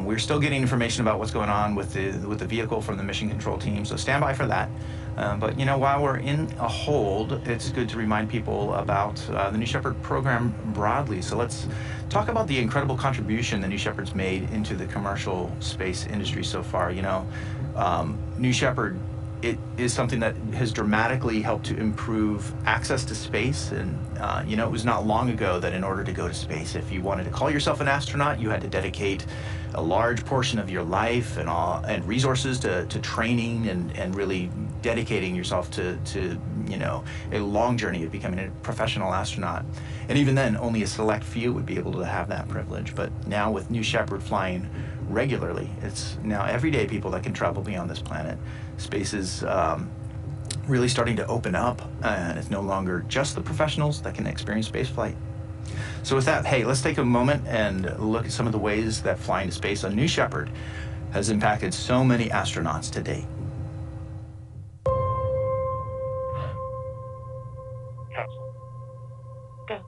We're still getting information about what's going on with the vehicle from the mission control team, so stand by for that. But you know, while we're in a hold, it's good to remind people about the New Shepard program broadly. So let's talk about the incredible contribution the New Shepard's made into the commercial space industry so far. You know, New Shepard, it is something that has dramatically helped to improve access to space. And you know, it was not long ago that in order to go to space, if you wanted to call yourself an astronaut, you had to dedicate a large portion of your life and resources to training and really dedicating yourself to you know, a long journey of becoming a professional astronaut. And even then, only a select few would be able to have that privilege. But now with New Shepard flying regularly, it's now everyday people that can travel beyond this planet. Space is really starting to open up, and it's no longer just the professionals that can experience spaceflight. So with that, hey, let's take a moment and look at some of the ways that flying to space on New Shepard has impacted so many astronauts to date. Capsule. Go.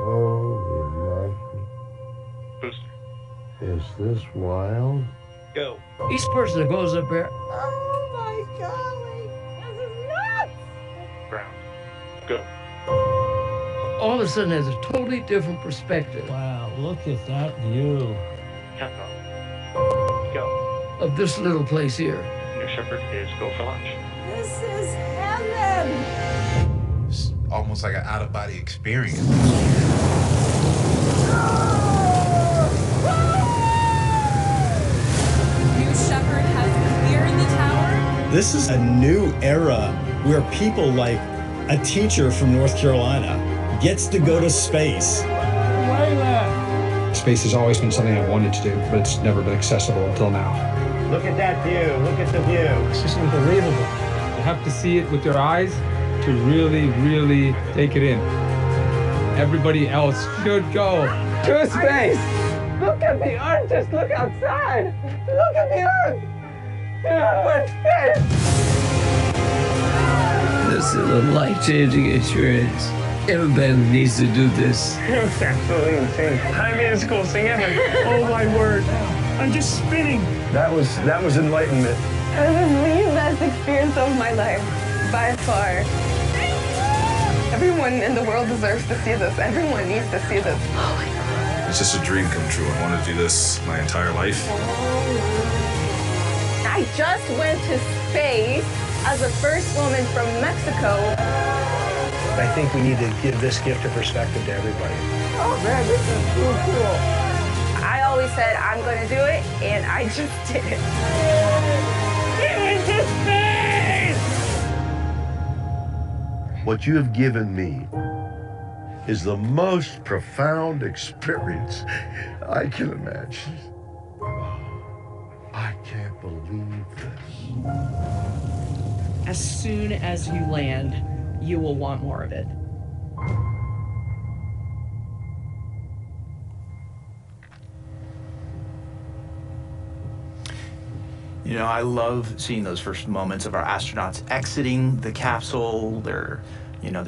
Holy monkey. Booster. Is this wild? Go. Each person that goes up there, Oh my golly, this is nuts! Ground. Go. all of a sudden has a totally different perspective. Wow, look at that view. Countdown. Go. Of this little place here. New Shepard is go for launch. This is heaven! It's almost like an out-of-body experience. New Shepard has cleared the tower. This is a new era where people like a teacher from North Carolina gets to go to space. Space has always been something I wanted to do, but it's never been accessible until now. Look at that view. Look at the view. It's just unbelievable. You have to see it with your eyes to really, really take it in. Everybody else should go to space. Look at the Earth. Just look outside. Look at the Earth. We're in space. This is a life-changing experience. Everybody needs to do this. It's absolutely insane. I mean, it's the coolest thing ever. Oh my word. I'm just spinning. That was enlightenment. This is the best experience of my life, by far. Everyone in the world deserves to see this. Everyone needs to see this. Oh my God. It's just a dream come true. I wanted to do this my entire life. I just went to space as the first woman from Mexico. I think we need to give this gift of perspective to everybody. Oh man, this is so cool. I always said I'm going to do it, and I just did it. It went to space! What you have given me is the most profound experience I can imagine. I can't believe this. As soon as you land, you will want more of it. You know, I love seeing those first moments of our astronauts exiting the capsule. They're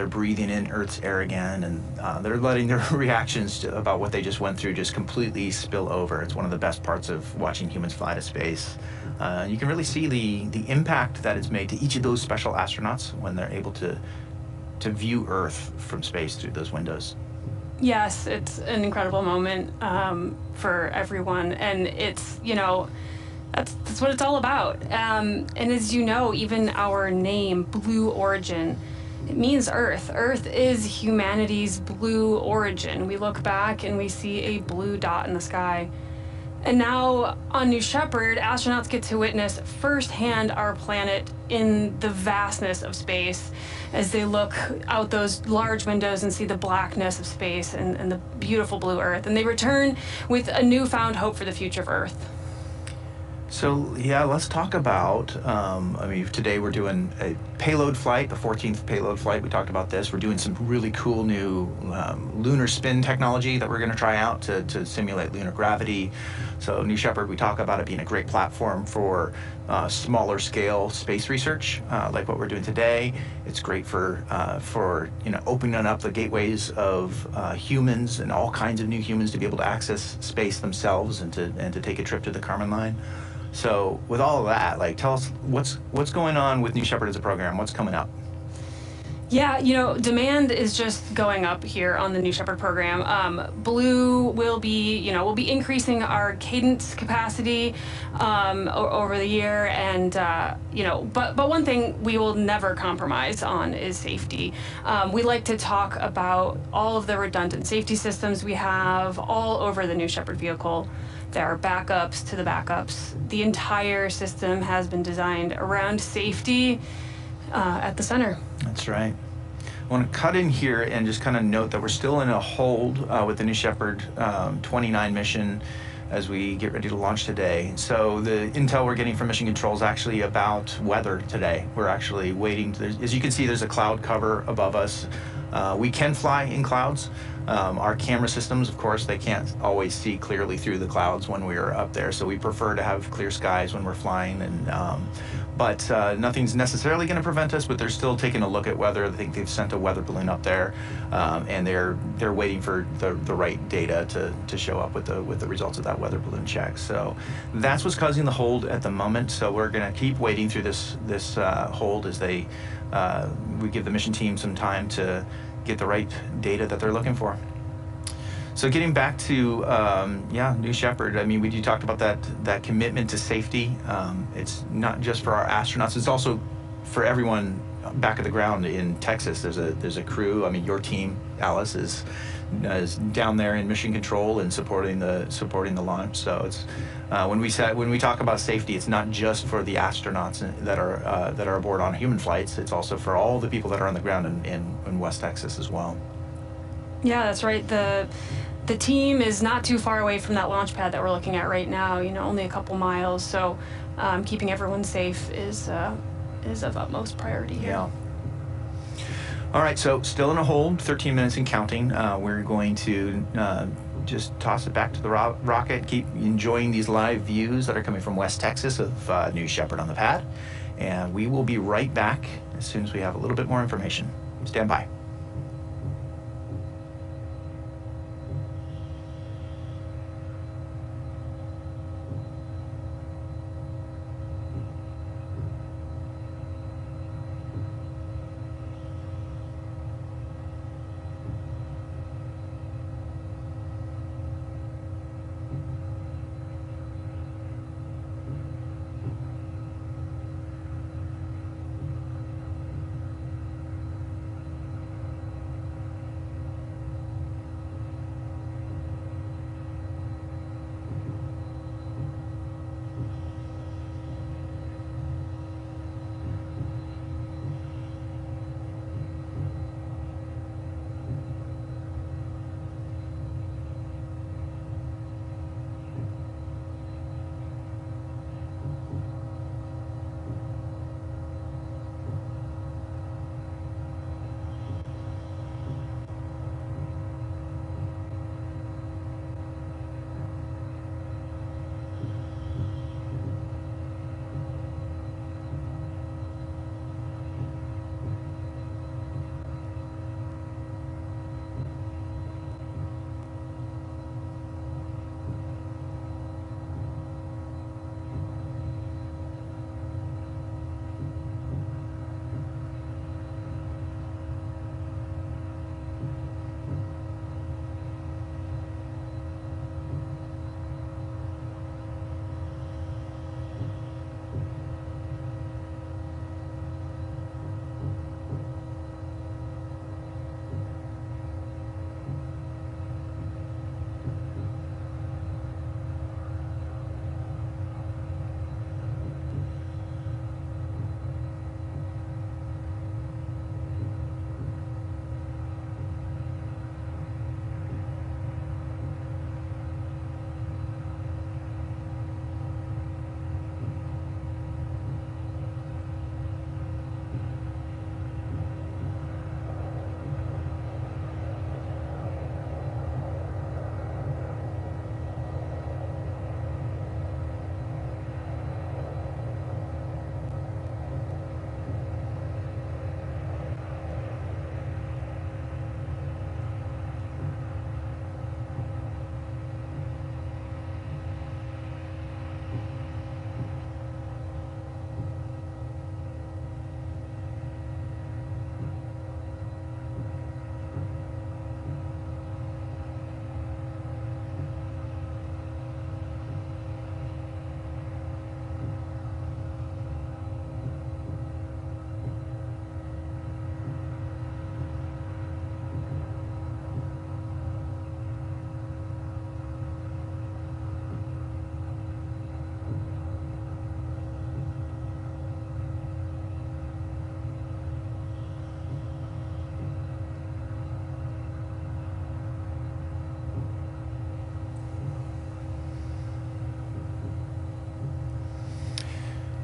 breathing in Earth's air again, and they're letting their reactions about what they just went through just completely spill over. It's one of the best parts of watching humans fly to space. You can really see the impact that it's made to each of those special astronauts when they're able to view Earth from space through those windows. Yes, it's an incredible moment for everyone, and it's, you know, that's what it's all about. And as you know, even our name, Blue Origin, it means Earth. Earth is humanity's blue origin. We look back and we see a blue dot in the sky. And now on New Shepard, astronauts get to witness firsthand our planet in the vastness of space as they look out those large windows and see the blackness of space and the beautiful blue Earth. And they return with a newfound hope for the future of Earth. So yeah, let's talk about, today we're doing a payload flight, the 14th payload flight. We talked about this. We're doing some really cool new lunar spin technology that we're going to try out to simulate lunar gravity. So New Shepard, we talk about it being a great platform for smaller scale space research, like what we're doing today. It's great for opening up the gateways of humans and all kinds of new humans to be able to access space themselves and to take a trip to the Kármán line. So with all of that, like, tell us what's going on with New Shepard as a program. What's coming up? Yeah, demand is just going up here on the New Shepard program. Blue will be, we'll be increasing our cadence capacity over the year, and but one thing we will never compromise on is safety. We like to talk about all of the redundant safety systems we have all over the New Shepard vehicle. There are backups to the backups. The entire system has been designed around safety at the center. That's right. I want to cut in here and just kind of note that we're still in a hold with the New Shepard 29 mission as we get ready to launch today. So the intel we're getting from Mission Control is actually about weather today. We're actually waiting. As you can see, there's a cloud cover above us. We can fly in clouds. Our camera systems, of course, they can't always see clearly through the clouds when we're up there, so we prefer to have clear skies when we're flying. But nothing's necessarily going to prevent us, but they're still taking a look at weather. I think they've sent a weather balloon up there, and they're waiting for the right data to show up with the results of that weather balloon check. So that's what's causing the hold at the moment. So we're going to keep waiting through this hold as we give the mission team some time to get the right data that they're looking for. So getting back to New Shepard, I mean, you talked about that commitment to safety. It's not just for our astronauts; it's also for everyone back at the ground in Texas. There's a crew. I mean, your team, Alice, is down there in mission control and supporting the launch. So it's when we talk about safety, it's not just for the astronauts that are aboard on human flights. It's also for all the people that are on the ground in West Texas as well. Yeah, that's right. The team is not too far away from that launch pad that we're looking at right now. Only a couple miles. So keeping everyone safe is of utmost priority here. Yeah. All right, so still in a hold, 13 minutes and counting. We're going to just toss it back to the rocket, keep enjoying these live views that are coming from West Texas of New Shepard on the pad. And we will be right back as soon as we have a little bit more information. Stand by.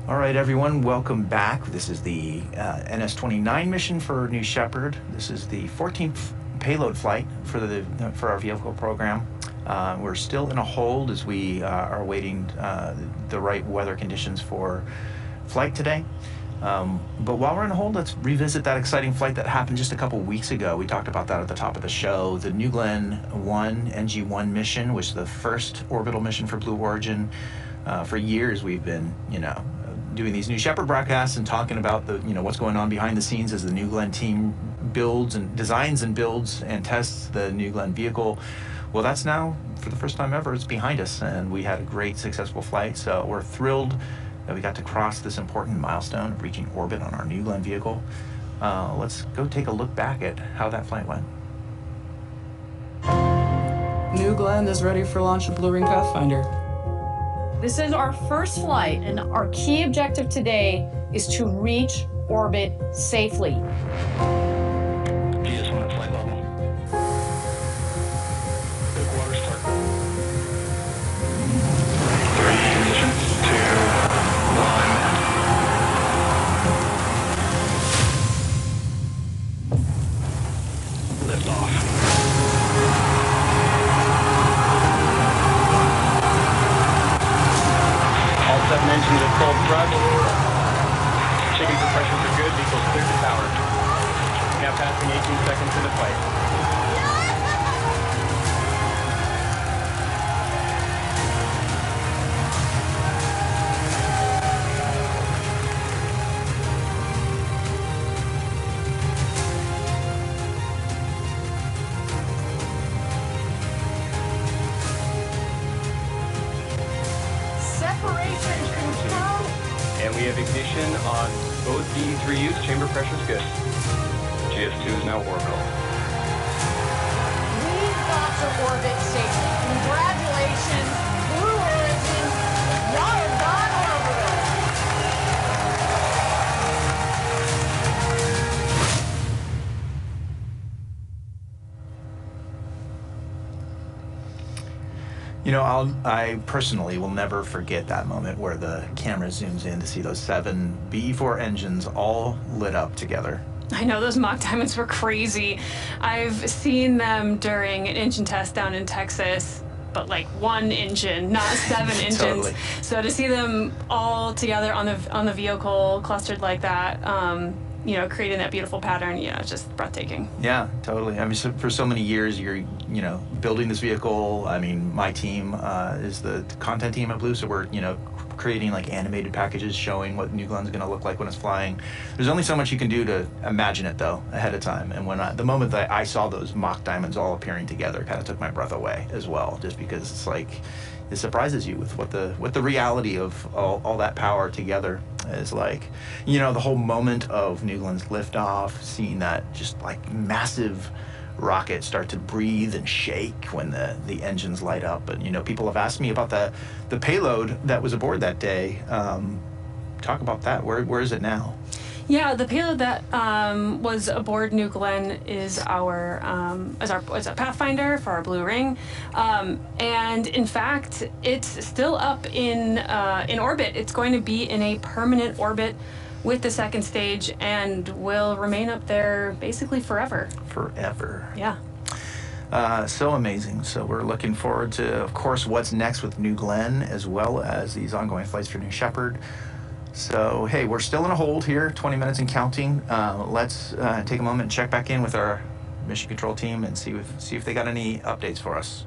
All right, everyone, welcome back. This is the NS-29 mission for New Shepard. This is the 14th payload flight for our vehicle program. We're still in a hold as we are awaiting the right weather conditions for flight today. But while we're in a hold, let's revisit that exciting flight that happened just a couple weeks ago. We talked about that at the top of the show. The New Glenn 1 NG-1 mission was the first orbital mission for Blue Origin. For years, we've been, doing these New Shepard broadcasts and talking about what's going on behind the scenes as the New Glenn team designs and builds and tests the New Glenn vehicle. Well, that's now, for the first time ever, it's behind us, and we had a great, successful flight. So we're thrilled that we got to cross this important milestone of reaching orbit on our New Glenn vehicle. Let's go take a look back at how that flight went. New Glenn is ready for launch of Blue Ring Pathfinder. This is our first flight, and our key objective today is to reach orbit safely. GS1 at flight level. Big water start. 3, ignition, 2, 1. Lift off. All 7 engines at full thrust. Checking for pressures are good. Vehicle's cleared to tower. Now passing 18 seconds into flight. Separation confirmed. And we have ignition on both D3Us. Chamber pressure's good. GS2 is now orbital. We got to orbit safely. Congratulations, Blue Origin. Y'all have gone orbital. I personally will never forget that moment where the camera zooms in to see those 7 B-4 engines all lit up together. I know, those mock diamonds were crazy. I've seen them during an engine test down in Texas, but like 1 engine, not 7 engines. Totally. So to see them all together on the vehicle, clustered like that, creating that beautiful pattern, it's just breathtaking. Yeah, totally. I mean, for so many years, you're, building this vehicle. I mean, my team is the content team at Blue, so we're, creating like animated packages showing what New Glenn's going to look like when it's flying. There's only so much you can do to imagine it, though, ahead of time. And the moment that I saw those mock diamonds all appearing together, kind of took my breath away as well, just because it's like, it surprises you with what the reality of all that power together is like. The whole moment of New Glenn's liftoff, seeing that just like massive rocket start to breathe and shake when the engines light up. And people have asked me about the payload that was aboard that day. Talk about that. Where is it now? Yeah, the payload that was aboard New Glenn is our Pathfinder for our Blue Ring, and in fact, it's still up in orbit. It's going to be in a permanent orbit with the second stage, and will remain up there basically forever. Forever. Yeah. So amazing. So we're looking forward to, of course, what's next with New Glenn, as well as these ongoing flights for New Shepard. So, hey, we're still in a hold here, 20 minutes and counting. Let's take a moment and check back in with our mission control team and see if they got any updates for us.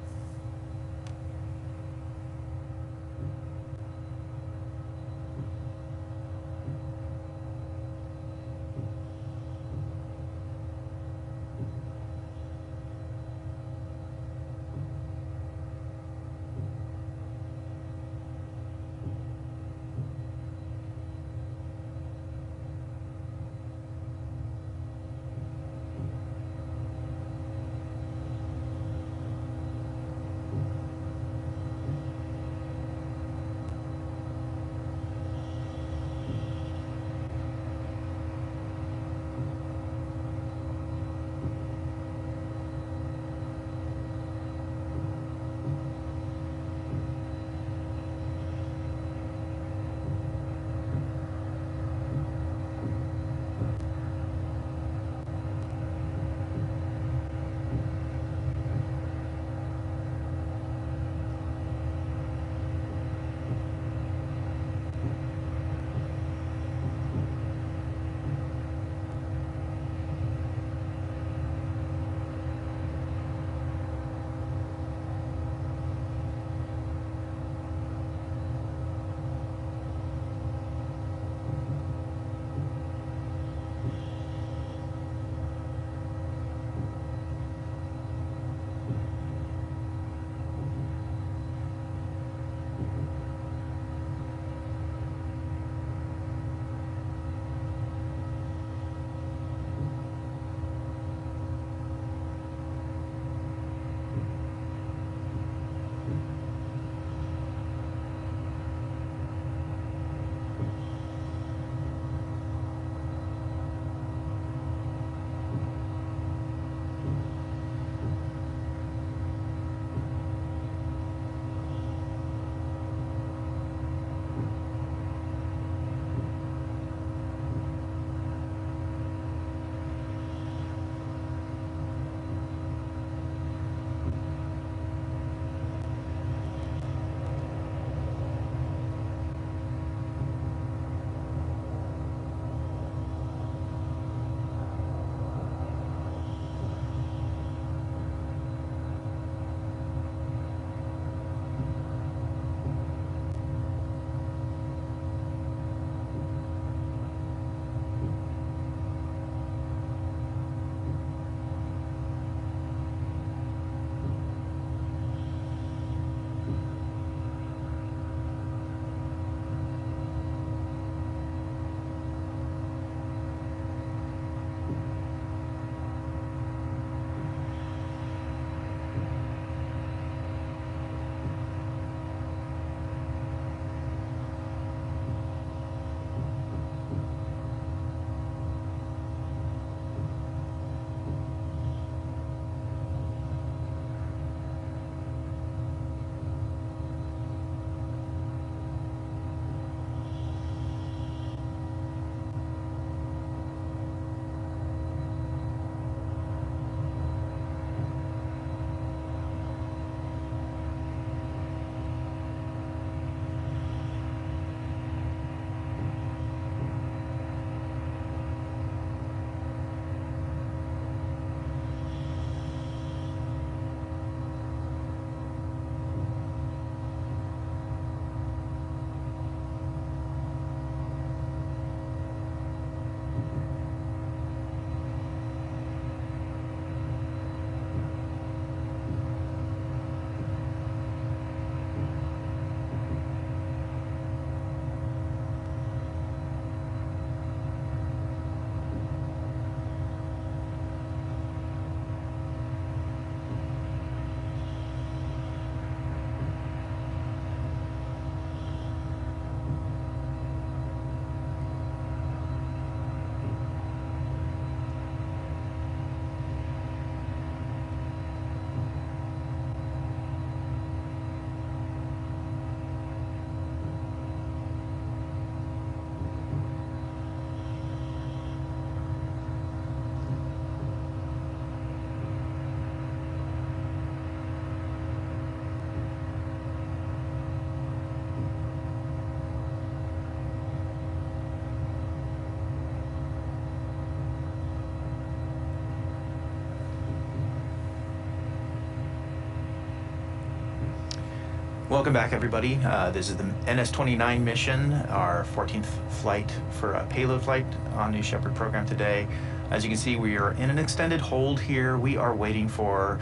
Welcome back, everybody. This is the NS-29 mission, our 14th flight for a payload flight on New Shepard program today. As you can see, we are in an extended hold here. We are waiting for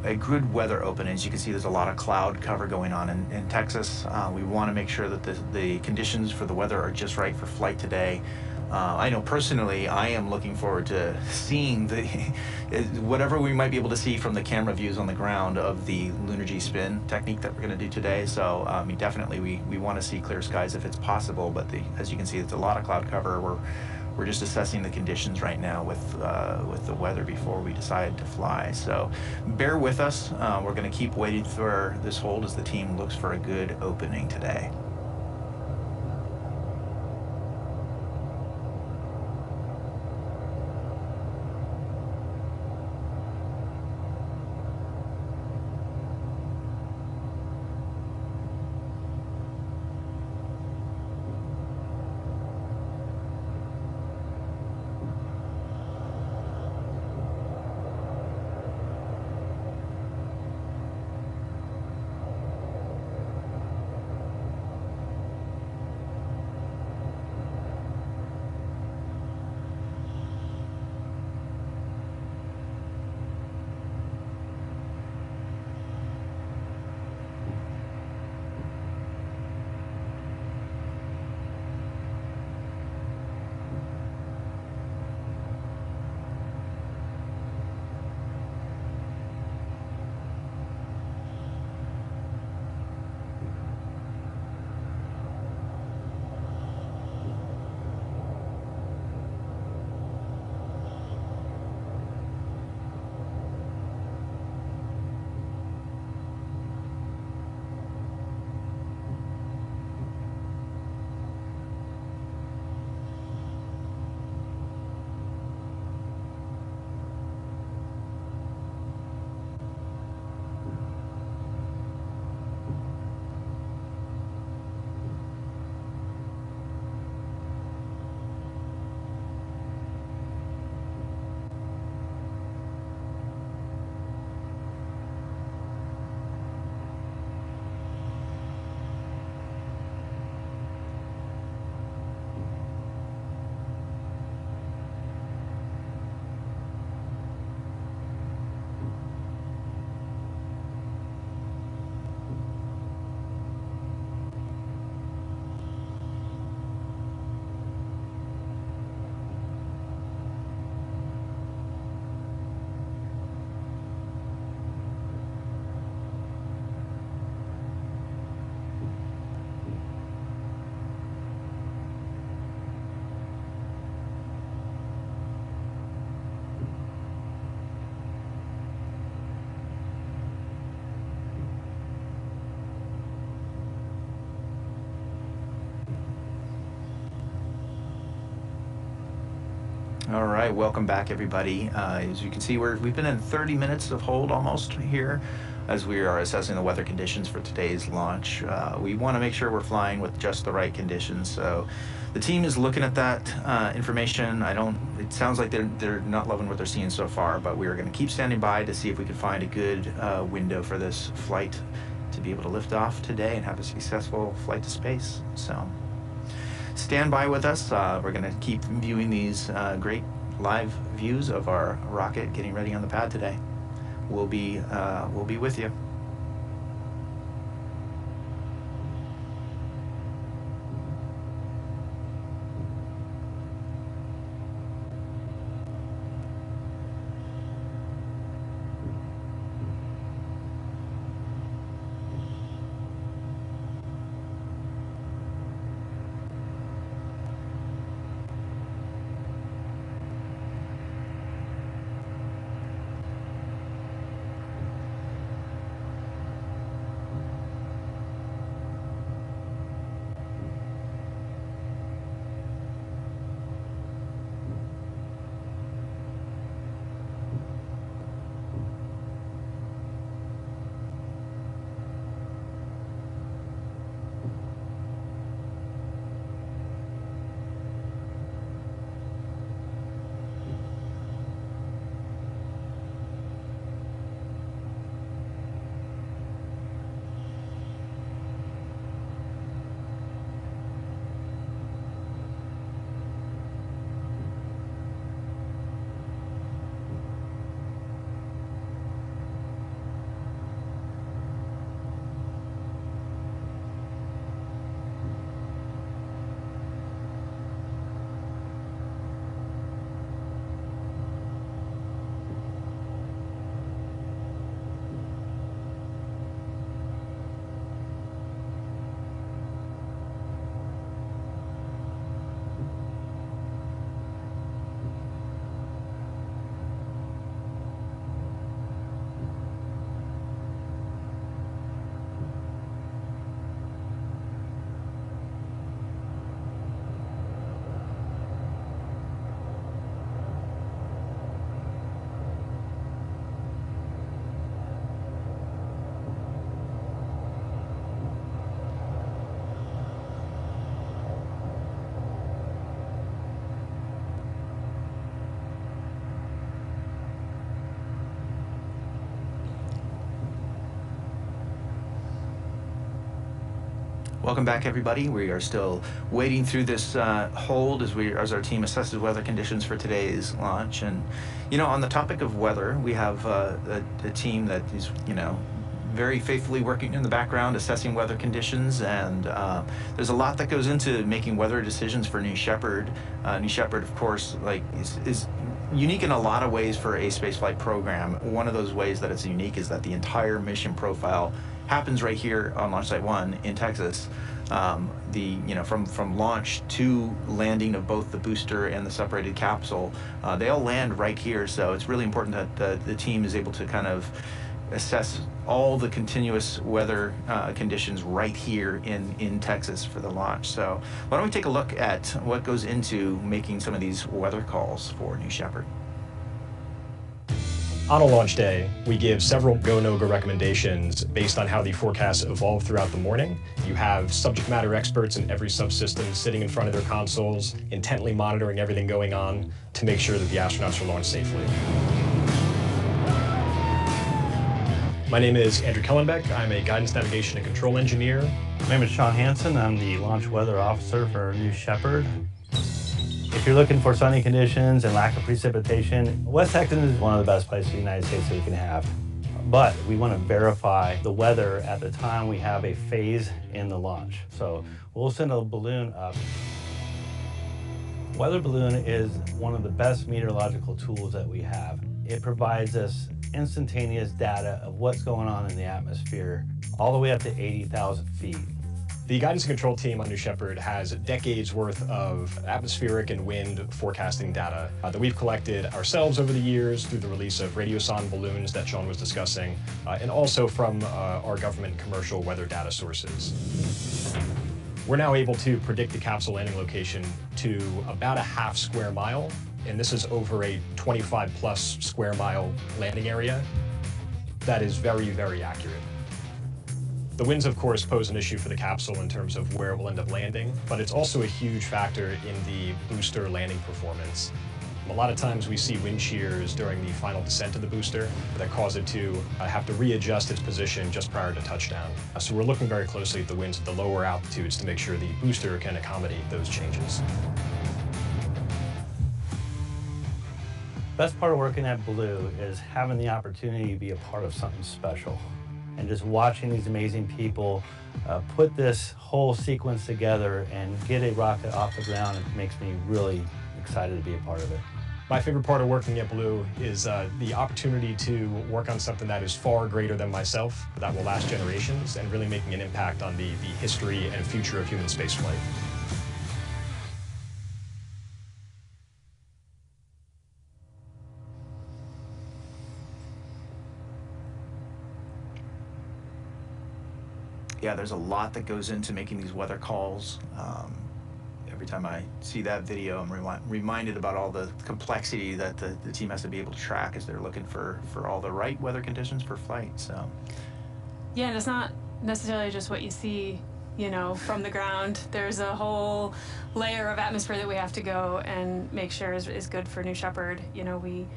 a good weather open. As you can see, there's a lot of cloud cover going on in Texas. We want to make sure that the conditions for the weather are just right for flight today. I know personally, I am looking forward to seeing whatever we might be able to see from the camera views on the ground of the lunar G spin technique that we're going to do today. So, I mean, definitely we want to see clear skies if it's possible, but as you can see, it's a lot of cloud cover. We're just assessing the conditions right now with the weather before we decide to fly. So bear with us. We're going to keep waiting for this hold as the team looks for a good opening today. All right, welcome back, everybody. As you can see, we've been in 30 minutes of hold almost here as we are assessing the weather conditions for today's launch. We want to make sure we're flying with just the right conditions. So the team is looking at that information. It sounds like they're not loving what they're seeing so far, but we are going to keep standing by to see if we can find a good window for this flight to be able to lift off today and have a successful flight to space. So stand by with us. We're going to keep viewing these great live views of our rocket getting ready on the pad today. We'll be with you. Welcome back, everybody. We are still wading through this hold as our team assesses weather conditions for today's launch. And, you know, on the topic of weather, we have a team that is, you know, very faithfully working in the background, assessing weather conditions, and there's a lot that goes into making weather decisions for New Shepard. New Shepard, of course, like is unique in a lot of ways for a spaceflight program. One of those ways that it's unique is that the entire mission profile happens right here on Launch Site 1 in Texas. From launch to landing of both the booster and the separated capsule, they all land right here. So it's really important that the team is able to kind of assess all the continuous weather conditions right here in Texas for the launch. So why don't we take a look at what goes into making some of these weather calls for New Shepard. On a launch day, we give several go, no-go recommendations based on how the forecasts evolve throughout the morning. You have subject matter experts in every subsystem sitting in front of their consoles, intently monitoring everything going on to make sure that the astronauts are launched safely. My name is Andrew Kellenbeck. I'm a guidance, navigation, and control engineer. My name is Sean Hansen. I'm the launch weather officer for New Shepard. If you're looking for sunny conditions and lack of precipitation, West Texas is one of the best places in the United States that you can have. But we want to verify the weather at the time we have a phase in the launch. So we'll send a balloon up. Weather balloon is one of the best meteorological tools that we have. It provides us instantaneous data of what's going on in the atmosphere all the way up to 80,000 feet. The guidance and control team on New Shepard has decades worth of atmospheric and wind forecasting data that we've collected ourselves over the years through the release of radiosonde balloons that Sean was discussing, and also from our government commercial weather data sources. We're now able to predict the capsule landing location to about a half square mile, and this is over a 25+ square mile landing area. That is very, very accurate. The winds, of course, pose an issue for the capsule in terms of where it will end up landing, but it's also a huge factor in the booster landing performance. A lot of times we see wind shears during the final descent of the booster that cause it to have to readjust its position just prior to touchdown. So we're looking very closely at the winds at the lower altitudes to make sure the booster can accommodate those changes. Best part of working at Blue is having the opportunity to be a part of something special. And just watching these amazing people put this whole sequence together and get a rocket off the ground, it makes me really excited to be a part of it. My favorite part of working at Blue is the opportunity to work on something that is far greater than myself, that will last generations, and really making an impact on the history and future of human spaceflight. Yeah, there's a lot that goes into making these weather calls. Every time I see that video, I'm reminded about all the complexity that the team has to be able to track as they're looking for all the right weather conditions for flight. So, yeah, and it's not necessarily just what you see, you know, from the ground. There's a whole layer of atmosphere that we have to go and make sure is good for New Shepard. You know, we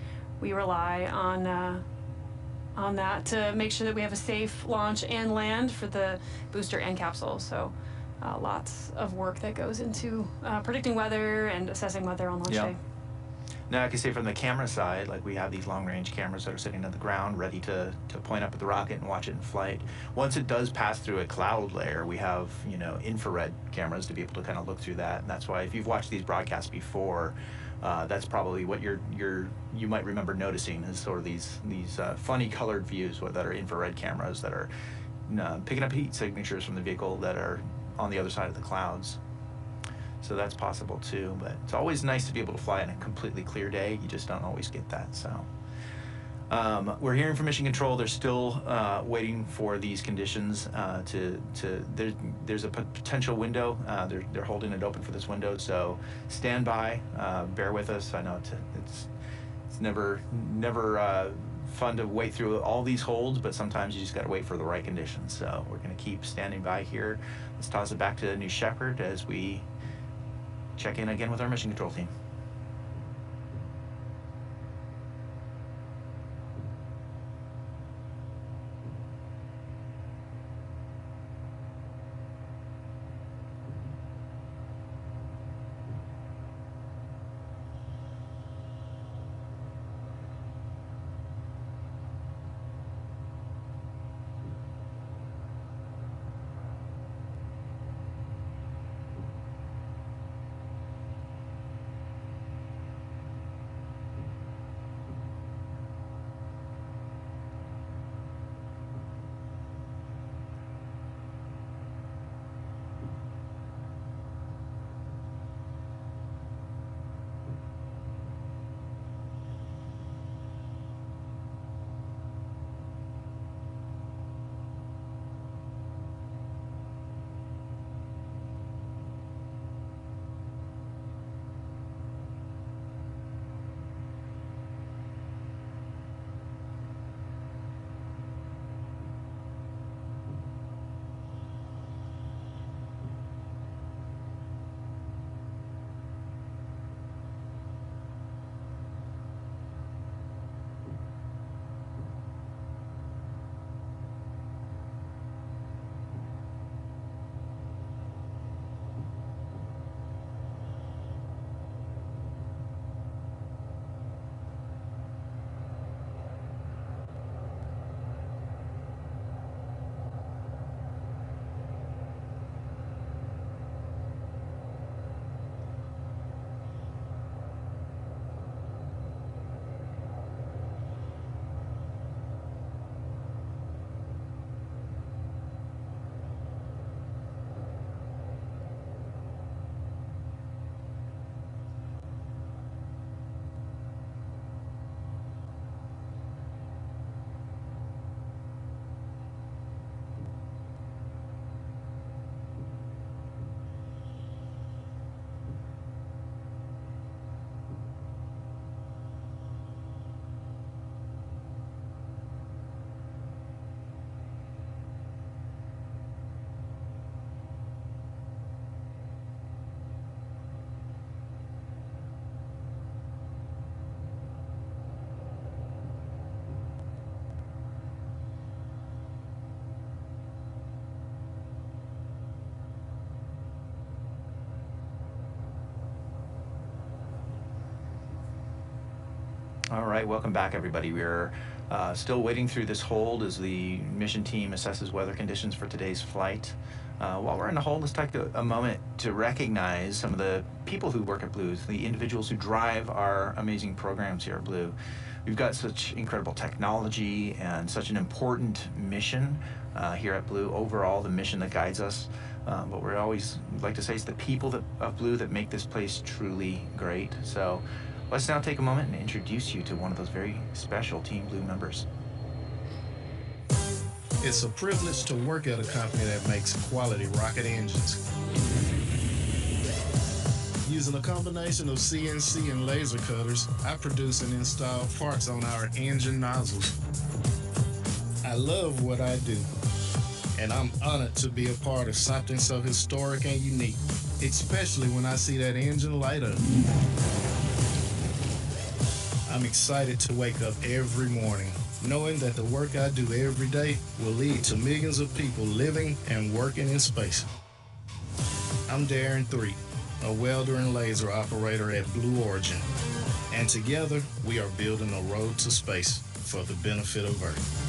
rely on that to make sure that we have a safe launch and land for the booster and capsule. So lots of work that goes into predicting weather and assessing weather on launch day. Now I can say from the camera side, like we have these long-range cameras that are sitting on the ground ready to point up at the rocket and watch it in flight. Once it does pass through a cloud layer, we have, you know, infrared cameras to be able to kind of look through that. And that's why if you've watched these broadcasts before, that's probably what you might remember noticing is sort of these funny colored views that are infrared cameras that are picking up heat signatures from the vehicle that are on the other side of the clouds. So that's possible too, but it's always nice to be able to fly on a completely clear day. You just don't always get that. So we're hearing from Mission Control. They're still waiting for these conditions there's a potential window. They're holding it open for this window. So stand by, bear with us. I know it's never fun to wait through all these holds, but sometimes you just got to wait for the right conditions. So we're going to keep standing by here. Let's toss it back to New Shepard as we check in again with our Mission Control team. All right, welcome back, everybody. We're still waiting through this hold as the mission team assesses weather conditions for today's flight. While we're in the hold, let's take a moment to recognize some of the people who work at Blue, the individuals who drive our amazing programs here at Blue. We've got such incredible technology and such an important mission here at Blue. Overall, the mission that guides us. But we always like to say it's the people of Blue that make this place truly great. So let's now take a moment and introduce you to one of those very special Team Blue members. It's a privilege to work at a company that makes quality rocket engines. Using a combination of CNC and laser cutters, I produce and install parts on our engine nozzles. I love what I do, and I'm honored to be a part of something so historic and unique, especially when I see that engine light up. I'm excited to wake up every morning, knowing that the work I do every day will lead to millions of people living and working in space. I'm Darren Threet, a welder and laser operator at Blue Origin, and together we are building a road to space for the benefit of Earth.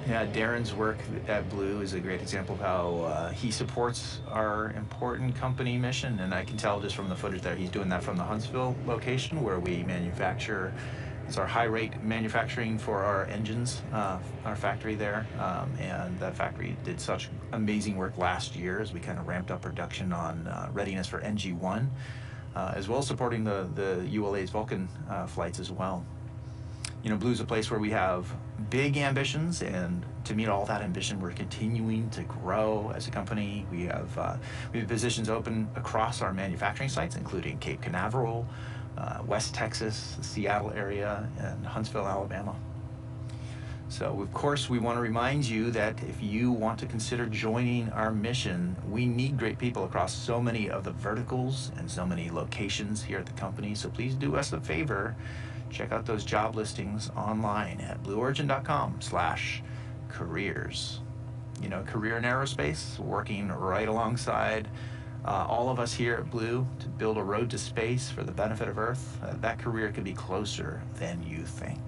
Yeah, Darren's work at Blue is a great example of how he supports our important company mission, and I can tell just from the footage there he's doing that from the Huntsville location where we manufacture. It's our high-rate manufacturing for our engines, our factory there, and that factory did such amazing work last year as we kind of ramped up production on readiness for NG1, as well as supporting the ULA's Vulcan flights as well. You know, Blue's a place where we have big ambitions, and to meet all that ambition, we're continuing to grow as a company. We have positions open across our manufacturing sites, including Cape Canaveral, West Texas, the Seattle area, and Huntsville, Alabama. So, of course, we want to remind you that if you want to consider joining our mission, we need great people across so many of the verticals and so many locations here at the company. So please do us a favor. Check out those job listings online at blueorigin.com/careers. You know, career in aerospace, working right alongside all of us here at Blue to build a road to space for the benefit of Earth. That career could be closer than you think.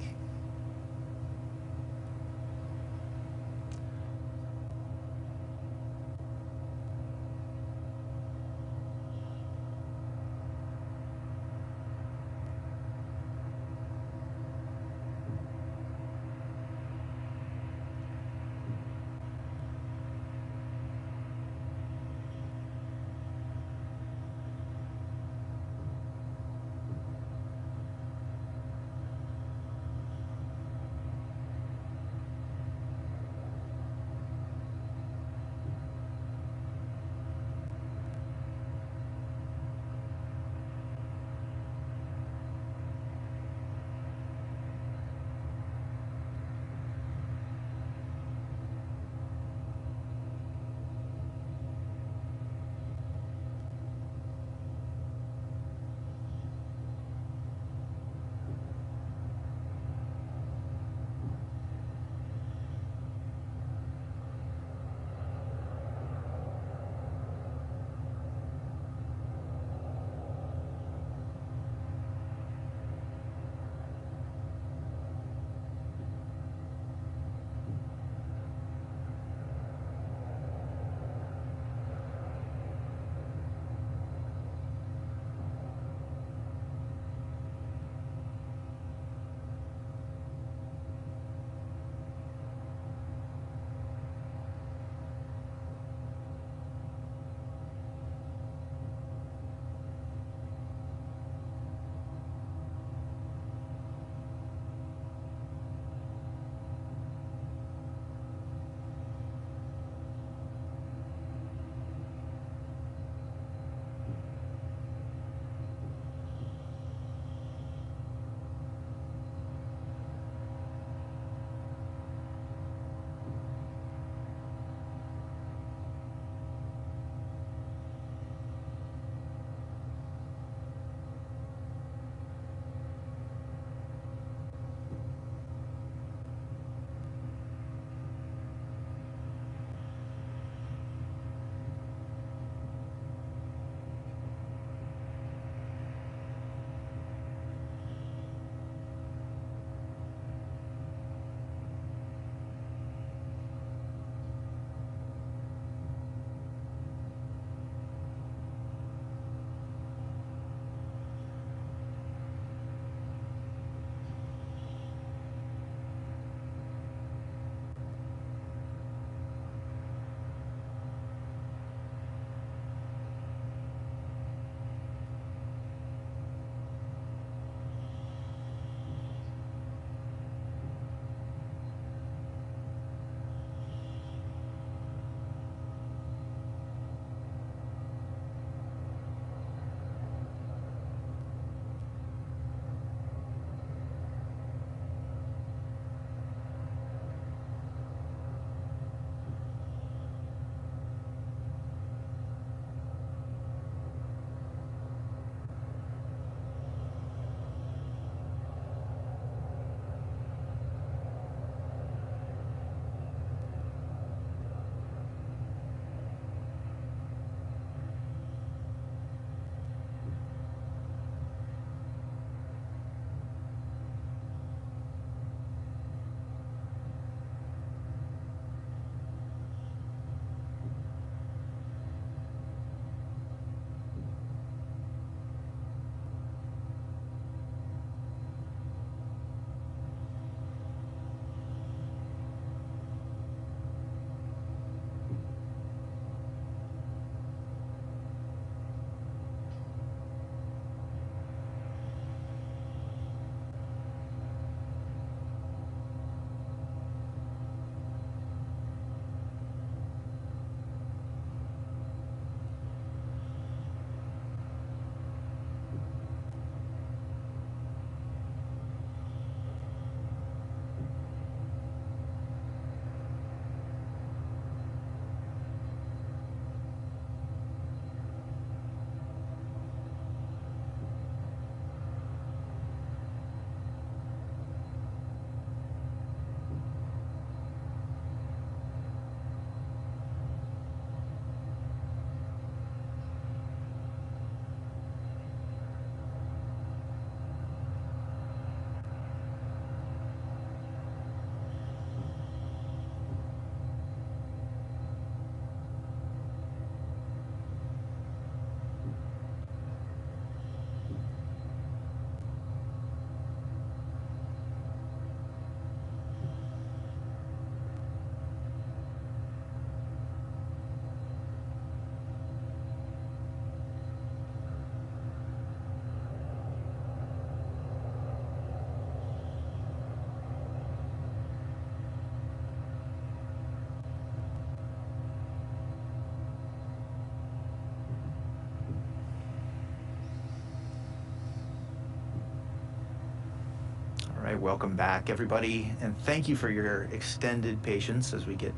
right, welcome back, everybody, and thank you for your extended patience as we get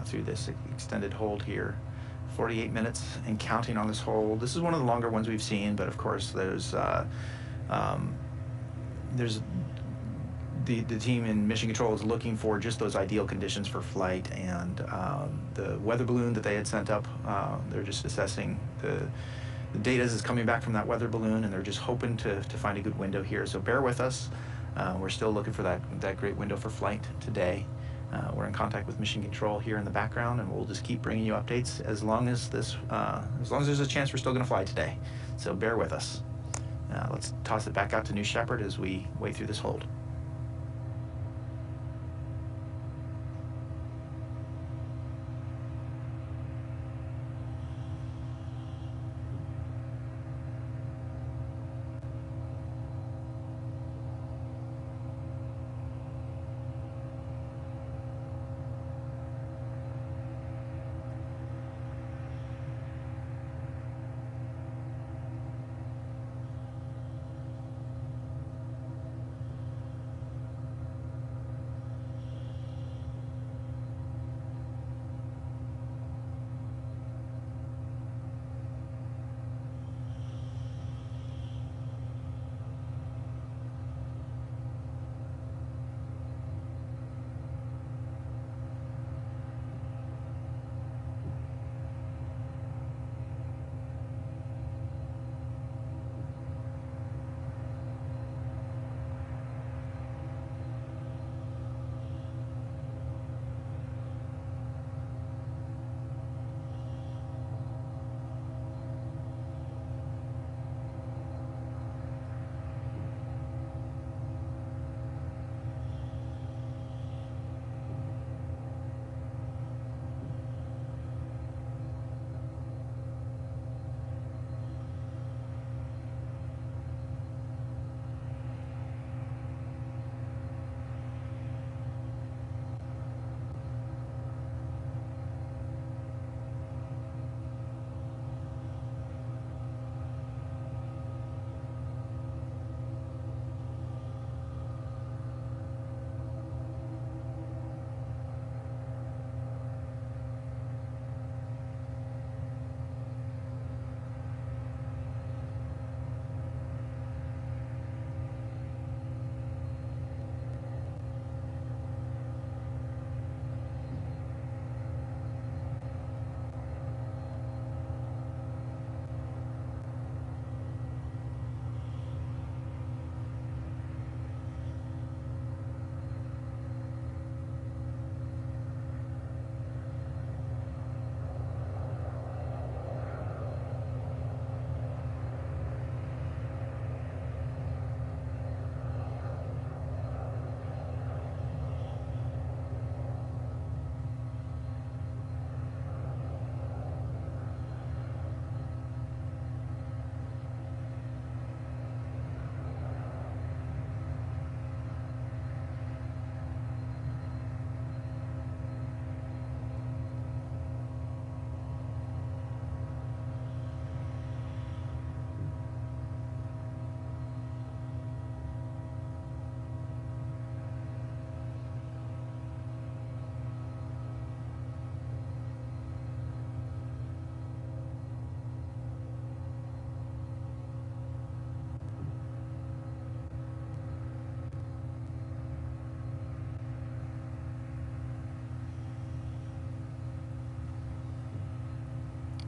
through this extended hold here. 48 minutes and counting on this hold. This is one of the longer ones we've seen, but of course there's the team in Mission Control is looking for just those ideal conditions for flight, and the weather balloon that they had sent up, they're just assessing the data is coming back from that weather balloon, and they're just hoping to find a good window here. So bear with us. We're still looking for that great window for flight today. We're in contact with Mission Control here in the background, and we'll just keep bringing you updates as long as there's a chance we're still going to fly today. So bear with us. Let's toss it back out to New Shepard as we wait through this hold.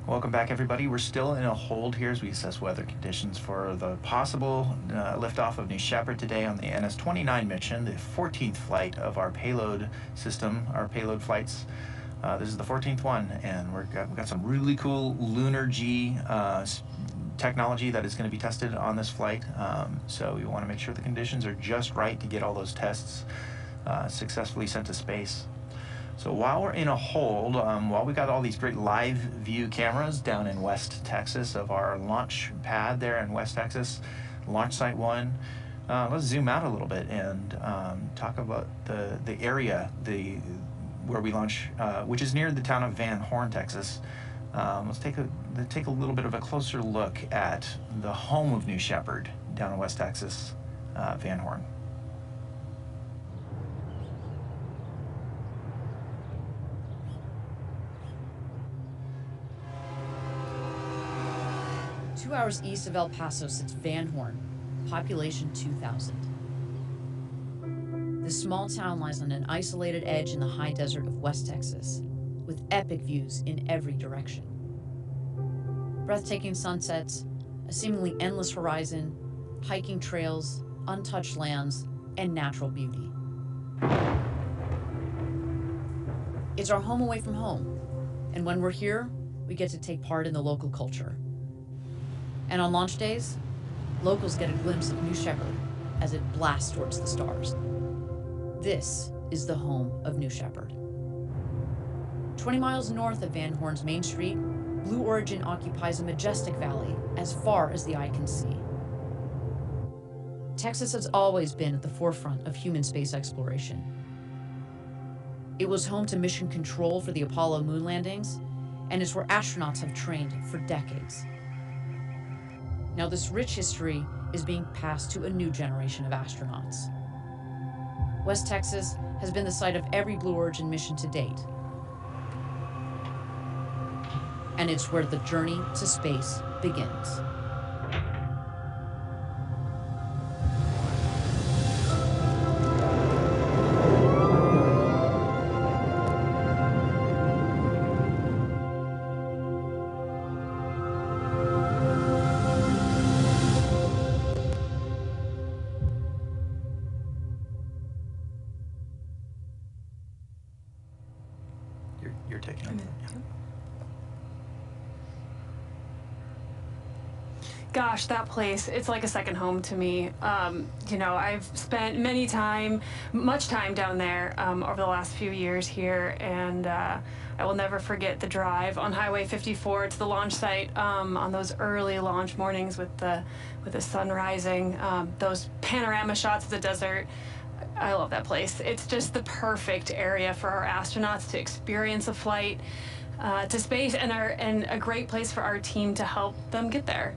Welcome back, everybody. We're still in a hold here as we assess weather conditions for the possible liftoff of New Shepard today on the NS-29 mission, the 14th flight of our payload system, our payload flights. This is the 14th one, and we've got some really cool lunar G technology that is going to be tested on this flight. So we want to make sure the conditions are just right to get all those tests successfully sent to space. So while we're in a hold, while we got all these great live view cameras down in West Texas of our launch pad there in West Texas, launch site 1, let's zoom out a little bit and talk about the area where we launch, which is near the town of Van Horn, Texas. Let's take a little bit of a closer look at the home of New Shepard down in West Texas, Van Horn. 2 hours east of El Paso sits Van Horn, population 2,000. This small town lies on an isolated edge in the high desert of West Texas, with epic views in every direction. Breathtaking sunsets, a seemingly endless horizon, hiking trails, untouched lands, and natural beauty. It's our home away from home, and when we're here, we get to take part in the local culture. And on launch days, locals get a glimpse of New Shepard as it blasts towards the stars. This is the home of New Shepard. 20 miles north of Van Horn's main street, Blue Origin occupies a majestic valley as far as the eye can see. Texas has always been at the forefront of human space exploration. It was home to mission control for the Apollo moon landings, and it's where astronauts have trained for decades. Now, this rich history is being passed to a new generation of astronauts. West Texas has been the site of every Blue Origin mission to date. And it's where the journey to space begins. You're taking it. Gosh, that place, it's like a second home to me. You know, I've spent much time down there over the last few years here, and I will never forget the drive on Highway 54 to the launch site on those early launch mornings with the sun rising, those panorama shots of the desert. I love that place. It's just the perfect area for our astronauts to experience a flight to space, and a great place for our team to help them get there.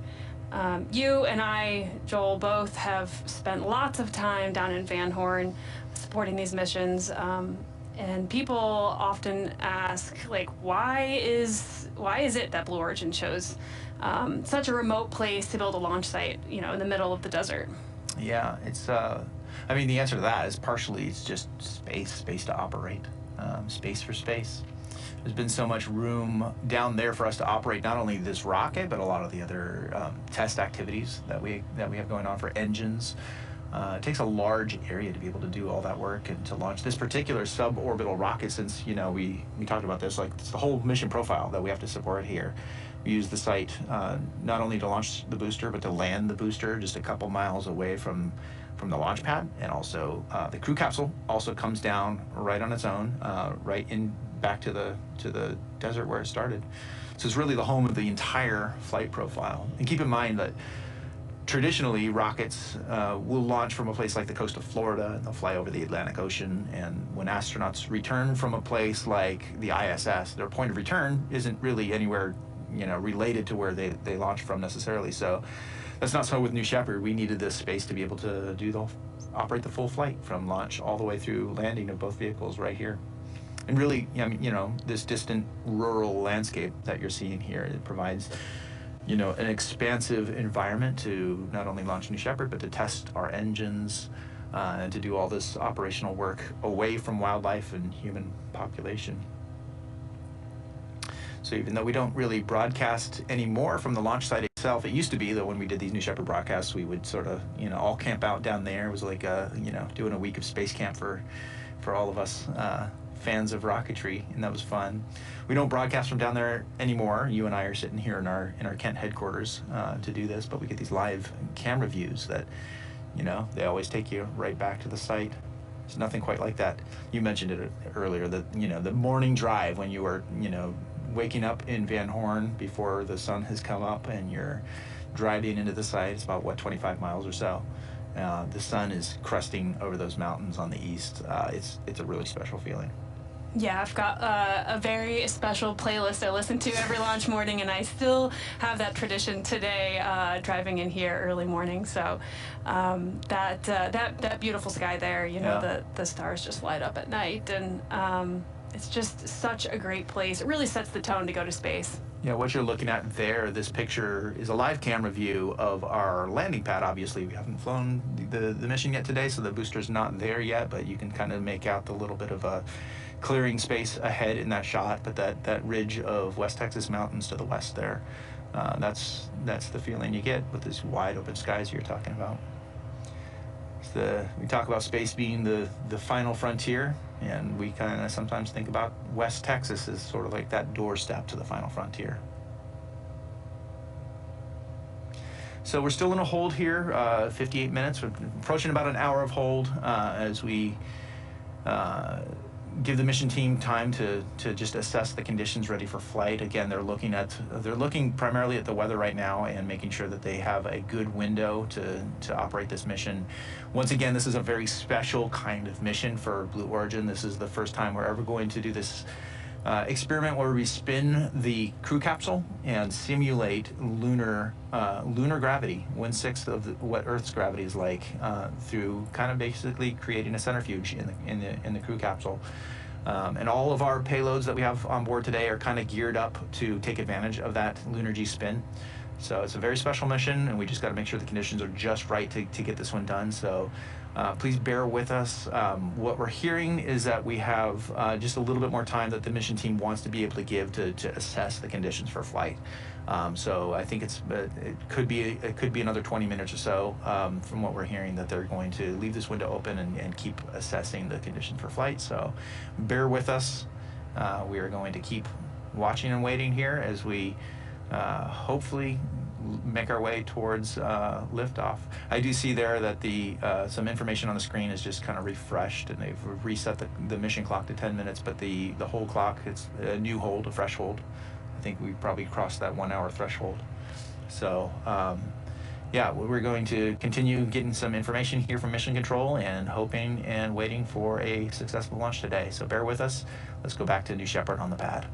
You and I, Joel, both have spent lots of time down in Van Horn supporting these missions, and people often ask, like, why is it that Blue Origin chose such a remote place to build a launch site, you know, in the middle of the desert? Yeah, it's I mean, the answer to that is partially it's just space to operate, space for space. There's been so much room down there for us to operate not only this rocket, but a lot of the other test activities that we have going on for engines. It takes a large area to be able to do all that work and to launch this particular suborbital rocket, since, you know, we talked about this, like, it's the whole mission profile that we have to support here. We use the site not only to launch the booster, but to land the booster just a couple miles away from the launch pad, and also the crew capsule also comes down right on its own, right in back to the desert where it started. So it's really the home of the entire flight profile. And keep in mind that traditionally rockets will launch from a place like the coast of Florida, and they'll fly over the Atlantic Ocean. And when astronauts return from a place like the ISS, their point of return isn't really anywhere, you know, related to where they launched from necessarily. So that's not so with New Shepard. We needed this space to be able to operate the full flight from launch all the way through landing of both vehicles right here. And really, you know, this distant rural landscape that you're seeing here, it provides, you know, an expansive environment to not only launch New Shepard, but to test our engines and to do all this operational work away from wildlife and human population. So even though we don't really broadcast anymore from the launch site itself, it used to be that when we did these New Shepard broadcasts, we would sort of, you know, all camp out down there. It was like, you know, doing a week of space camp for all of us fans of rocketry, and that was fun. We don't broadcast from down there anymore. You and I are sitting here in our Kent headquarters to do this, but we get these live camera views that, you know, they always take you right back to the site. There's nothing quite like that. You mentioned it earlier, that, you know, the morning drive when you were, you know, waking up in Van Horn before the sun has come up and you're driving into the site. It's about, what, 25 miles or so. The sun is crusting over those mountains on the east. It's a really special feeling. Yeah, I've got a very special playlist I listen to every launch morning, and I still have that tradition today, driving in here early morning. So that beautiful sky there, you know, yeah. the stars just light up at night, and it's just such a great place. It really sets the tone to go to space. Yeah, what you're looking at there, this picture is a live camera view of our landing pad. Obviously, we haven't flown the mission yet today, so the booster's not there yet, but you can kind of make out the little bit of a clearing space ahead in that shot. But that ridge of West Texas mountains to the west there, that's the feeling you get with this wide open skies you're talking about. We talk about space being the final frontier, and we kind of sometimes think about West Texas as sort of like that doorstep to the final frontier. So we're still in a hold here, 58 minutes. We're approaching about an hour of hold as we give the mission team time to just assess the conditions ready for flight. Again, they're looking primarily at the weather right now and making sure that they have a good window to operate this mission. Once again, this is a very special kind of mission for Blue Origin. This is the first time we're ever going to do this experiment where we spin the crew capsule and simulate lunar gravity, 1/6 of what Earth's gravity is like, through kind of basically creating a centrifuge in the crew capsule. And all of our payloads that we have on board today are kind of geared up to take advantage of that lunar G spin. So it's a very special mission, and we just got to make sure the conditions are just right to get this one done. So please bear with us. What we're hearing is that we have just a little bit more time that the mission team wants to be able to give to assess the conditions for flight. So I think it could be another 20 minutes or so from what we're hearing, that they're going to leave this window open and keep assessing the conditions for flight. So bear with us. We are going to keep watching and waiting here as we hopefully make our way towards liftoff. I do see there that some information on the screen is just kind of refreshed, and they've reset the mission clock to 10 minutes, but the whole clock, it's a new hold, a fresh hold. I think we probably crossed that 1 hour threshold. So yeah, we're going to continue getting some information here from Mission Control and hoping and waiting for a successful launch today. So bear with us. Let's go back to New Shepard on the pad.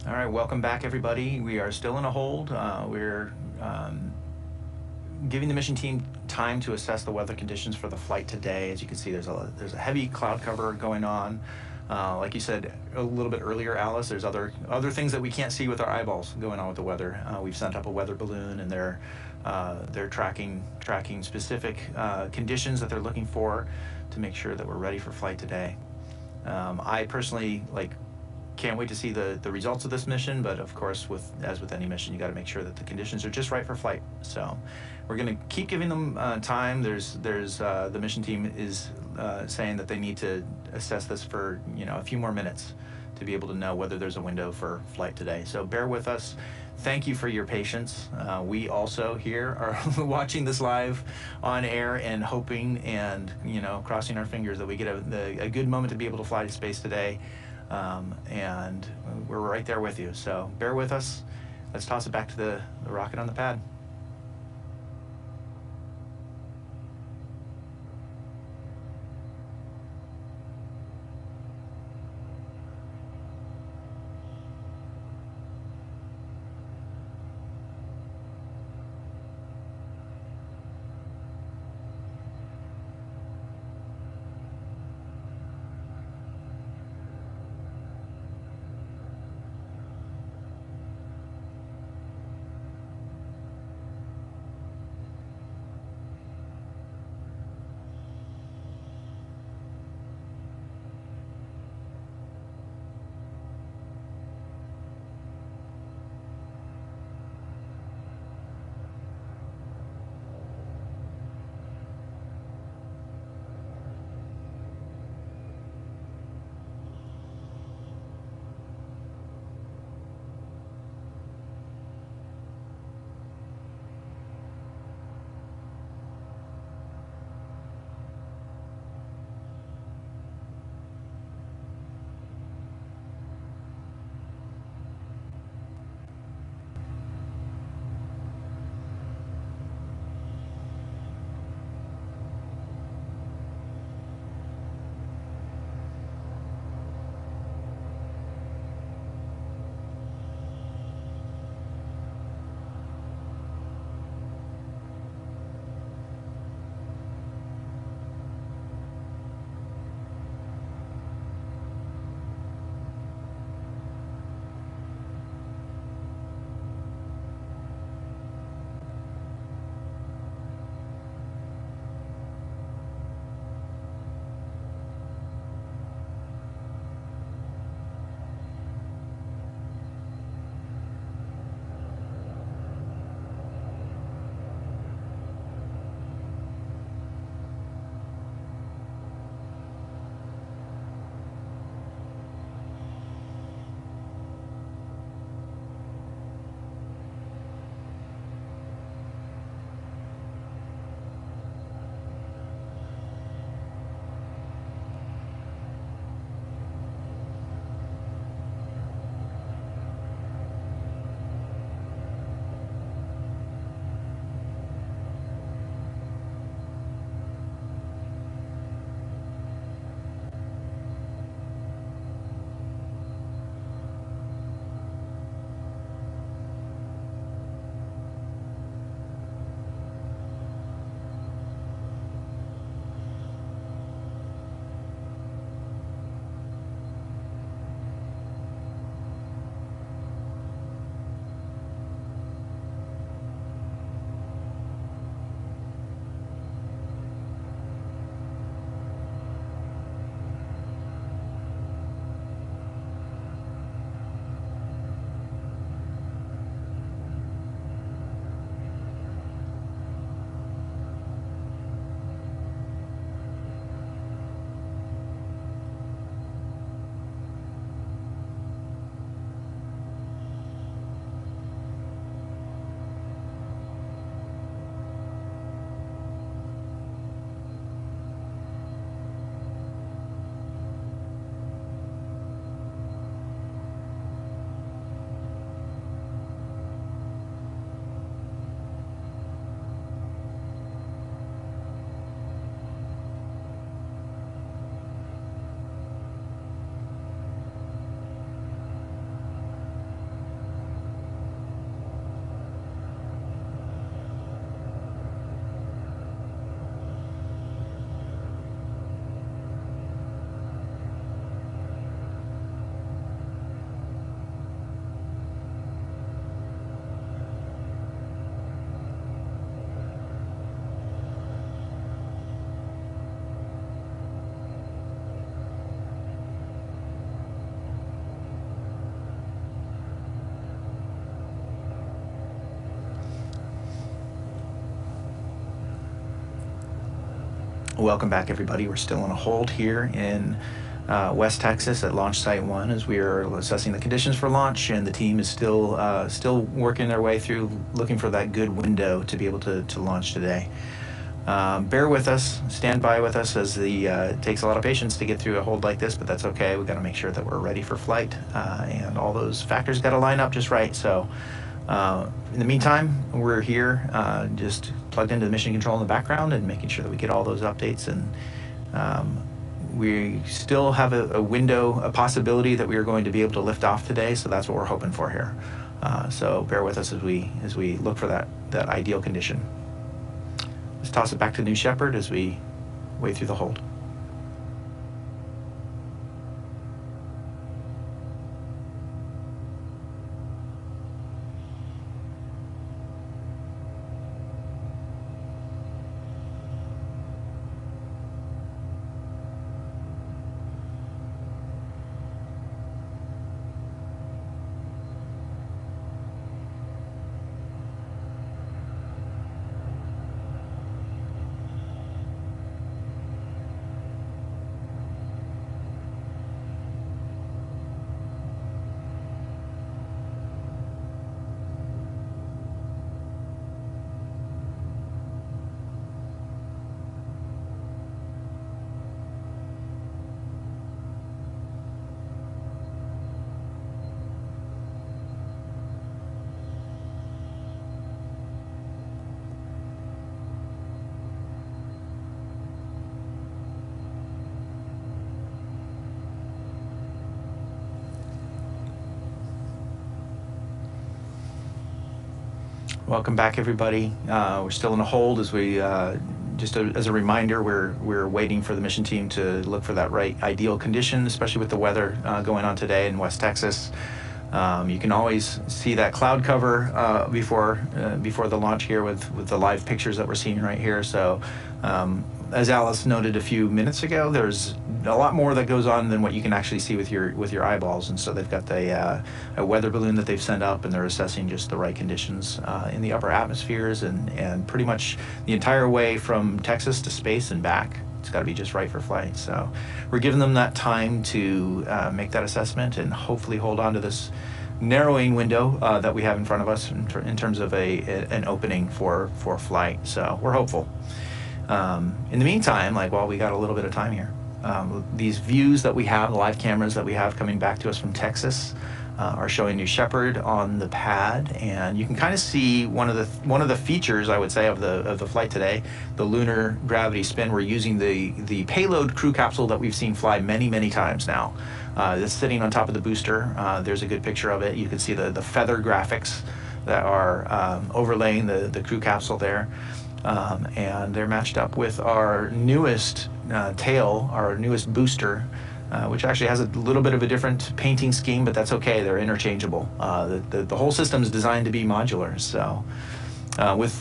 All right, welcome back, everybody. We are still in a hold. We're giving the mission team time to assess the weather conditions for the flight today. As you can see, there's a heavy cloud cover going on. Like you said a little bit earlier, Alice, there's other things that we can't see with our eyeballs going on with the weather. We've sent up a weather balloon, and they're tracking specific conditions that they're looking for to make sure that we're ready for flight today. I personally can't wait to see the results of this mission, but of course, as with any mission, you got to make sure that the conditions are just right for flight. So we're going to keep giving them time. The mission team is saying that they need to assess this for a few more minutes to be able to know whether there's a window for flight today. So bear with us. Thank you for your patience. We also here are watching this live on air and hoping and crossing our fingers that we get a good moment to be able to fly to space today. And we're right there with you. So bear with us. Let's toss it back to the rocket on the pad. Welcome back, everybody. We're still on a hold here in West Texas at Launch Site 1 as we are assessing the conditions for launch, and the team is still working their way through looking for that good window to be able to launch today. Bear with us, stand by with us, as it takes a lot of patience to get through a hold like this, but that's okay. We've got to make sure that we're ready for flight, and all those factors got to line up just right. So in the meantime, we're here just plugged into the mission control in the background and making sure that we get all those updates, and we still have a window, a possibility that we are going to be able to lift off today, so that's what we're hoping for here. So bear with us as we look for that ideal condition. Let's toss it back to New Shepard as we wade through the hold. Welcome back, everybody. We're still in a hold as we, as a reminder, we're waiting for the mission team to look for that right ideal condition, especially with the weather going on today in West Texas. You can always see that cloud cover before the launch here with the live pictures that we're seeing right here. So as Alice noted a few minutes ago, there's a lot more that goes on than what you can actually see with your eyeballs. And so they've got a weather balloon that they've sent up, and they're assessing just the right conditions in the upper atmospheres and pretty much the entire way from Texas to space and back. It's got to be just right for flight. So we're giving them that time to make that assessment and hopefully hold on to this narrowing window that we have in front of us in terms of an opening for flight. So we're hopeful. In the meantime, while we got a little bit of time here, these views that we have, the live cameras that we have coming back to us from Texas, are showing New Shepard on the pad, and you can kind of see one of the features, I would say, of the flight today, the lunar gravity spin. We're using the payload crew capsule that we've seen fly many times now. It's sitting on top of the booster. There's a good picture of it. You can see the feather graphics that are overlaying the crew capsule there. And they're matched up with our newest tail, our newest booster, which actually has a little bit of a different painting scheme, but that's okay. They're interchangeable. The whole system is designed to be modular. So with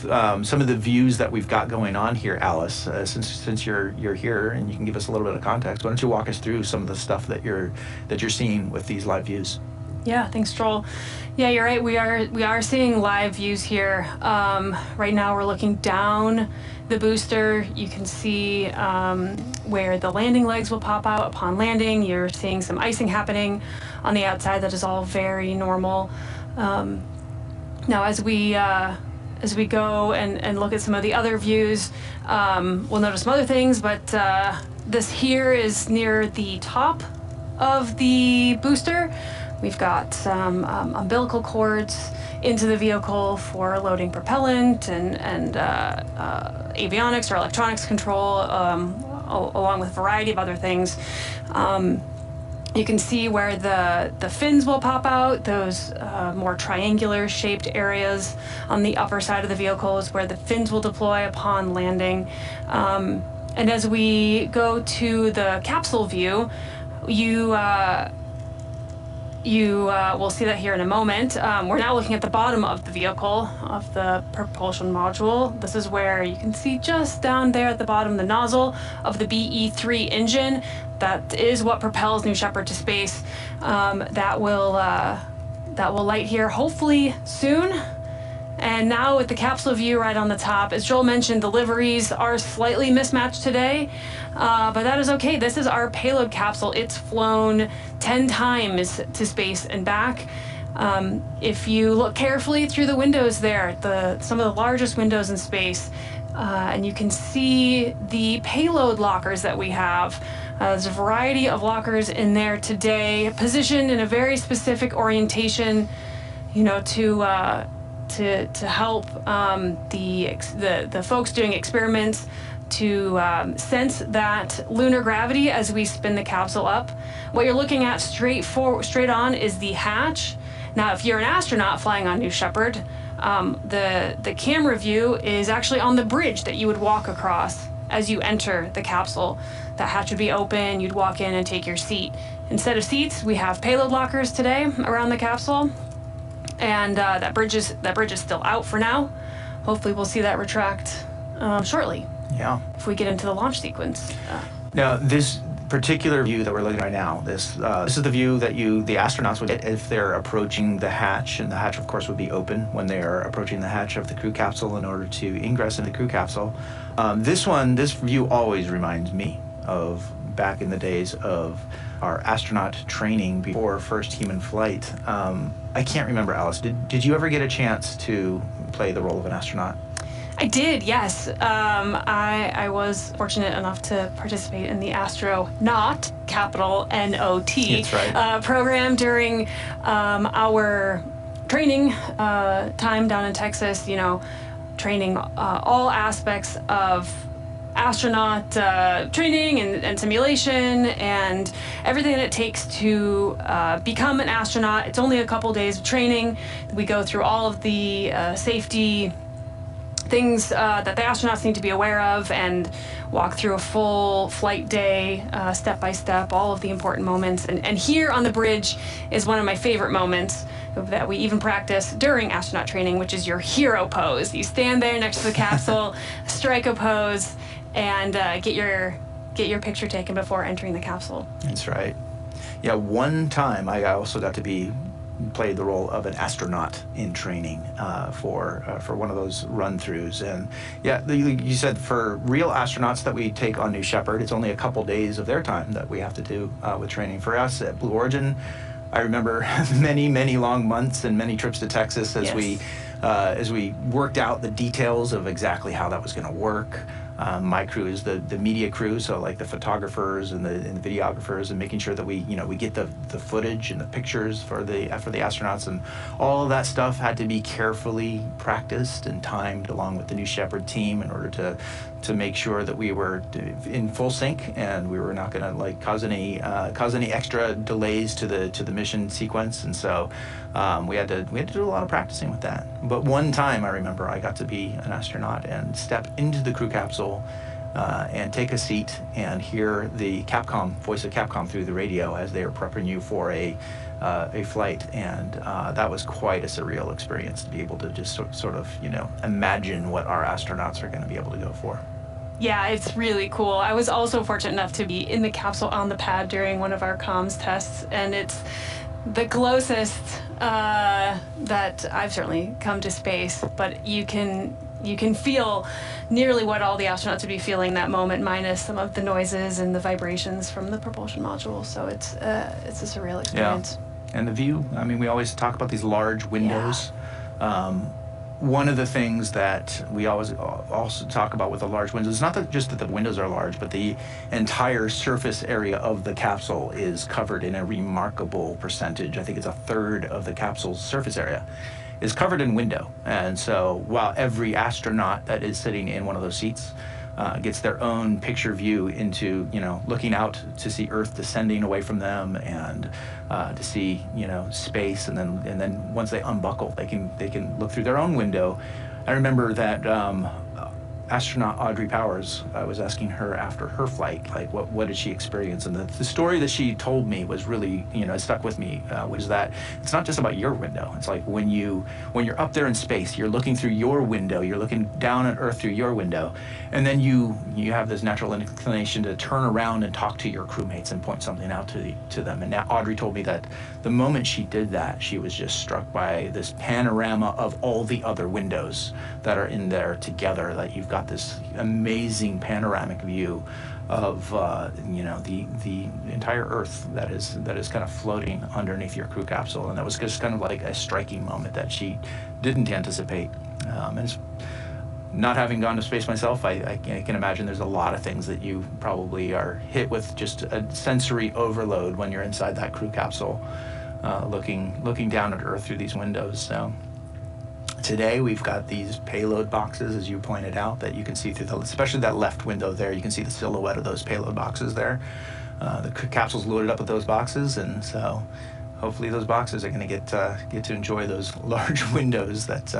some of the views that we've got going on here, Alice, since you're here and you can give us a little bit of context, why don't you walk us through some of the stuff that you're seeing with these live views? Yeah, thanks, Joel. Yeah, you're right. We are seeing live views here. Right now, we're looking down the booster. You can see where the landing legs will pop out upon landing. You're seeing some icing happening on the outside. That is all very normal. Now, as we go and look at some of the other views, we'll notice some other things. But this here is near the top of the booster. We've got some umbilical cords into the vehicle for loading propellant and avionics or electronics control, along with a variety of other things. You can see where the fins will pop out, those more triangular shaped areas on the upper side of the vehicle is where the fins will deploy upon landing. And as we go to the capsule view, you will see that here in a moment. We're now looking at the bottom of the vehicle, of the propulsion module. This is where you can see just down there at the bottom the nozzle of the BE-3 engine. That is what propels New Shepard to space. That will light here hopefully soon. And now with the capsule view right on the top, as Joel mentioned, the liveries are slightly mismatched today, but that is okay. This is our payload capsule. It's flown 10 times to space and back. If you look carefully through the windows there, some of the largest windows in space, and you can see the payload lockers that we have. There's a variety of lockers in there today, positioned in a very specific orientation, you know, to help the folks doing experiments to sense that lunar gravity as we spin the capsule up. What you're looking at straight on is the hatch. Now, if you're an astronaut flying on New Shepard, the camera view is actually on the bridge that you would walk across as you enter the capsule. That hatch would be open, you'd walk in and take your seat. Instead of seats, we have payload lockers today around the capsule. And that bridge is still out for now. Hopefully we'll see that retract shortly. Yeah. If we get into the launch sequence. Now, this particular view that we're looking at right now, this is the view that the astronauts would get if they're approaching the hatch, and the hatch, of course, would be open when they are approaching the hatch of the crew capsule in order to ingress into the crew capsule. This view always reminds me of back in the days of our astronaut training before first human flight. I can't remember, Alice, did you ever get a chance to play the role of an astronaut? I did, yes. I was fortunate enough to participate in the astronaut, capital N-O-T, That's right. program during our training time down in Texas, you know, training all aspects of astronaut training and simulation and everything that it takes to become an astronaut. It's only a couple days of training. We go through all of the safety things that the astronauts need to be aware of and walk through a full flight day, step by step, all of the important moments. And here on the bridge is one of my favorite moments that we even practice during astronaut training, which is your hero pose. You stand there next to the capsule, strike a pose, and get your picture taken before entering the capsule. That's right. Yeah, one time I also got to played the role of an astronaut in training for one of those run-throughs. And yeah, you said for real astronauts that we take on New Shepard, it's only a couple days of their time that we have to do with training. For us at Blue Origin, I remember many long months and many trips to Texas as we worked out the details of exactly how that was going to work. My crew is the media crew, so like the photographers and the videographers, and making sure that we get the footage and the pictures for the astronauts, and all of that stuff had to be carefully practiced and timed along with the New Shepard team in order to make sure that we were in full sync and we were not going to like cause any extra delays to the mission sequence. And so we had to do a lot of practicing with that. But one time I remember I got to be an astronaut and step into the crew capsule and take a seat and hear the voice of Capcom through the radio as they were prepping you for a flight, and that was quite a surreal experience to be able to just sort of imagine what our astronauts are going to be able to go for. Yeah, it's really cool. I was also fortunate enough to be in the capsule on the pad during one of our comms tests, and it's the closest that I've certainly come to space, but you can feel nearly what all the astronauts would be feeling that moment, minus some of the noises and the vibrations from the propulsion module. So it's a surreal experience. Yeah. And the view, I mean, we always talk about these large windows. Yeah. One of the things that we always also talk about with the large windows is not just that the windows are large, but the entire surface area of the capsule is covered in a remarkable percentage. I think it's a third of the capsule's surface area is covered in window. And so while every astronaut that is sitting in one of those seats gets their own picture view into, looking out to see Earth descending away from them, and to see, space, and then once they unbuckle, they can look through their own window. I remember that astronaut Audrey Powers, I was asking her after her flight, like what did she experience? And the story that she told me was really, it stuck with me, was that it's not just about your window. It's like when you're up there in space, you're looking through your window, you're looking down at Earth through your window, and then you have this natural inclination to turn around and talk to your crewmates and point something out to them. And now Audrey told me that the moment she did that, she was just struck by this panorama of all the other windows that are in there together, that you've got this amazing panoramic view of the entire Earth that is kind of floating underneath your crew capsule. And that was just kind of like a striking moment that she didn't anticipate. And it's, not having gone to space myself, I can imagine there's a lot of things that you probably are hit with just a sensory overload when you're inside that crew capsule, looking down at Earth through these windows. So today we've got these payload boxes, as you pointed out, that you can see through especially that left window there. You can see the silhouette of those payload boxes there. The capsule's loaded up with those boxes, and so hopefully those boxes are going to get to enjoy those large windows that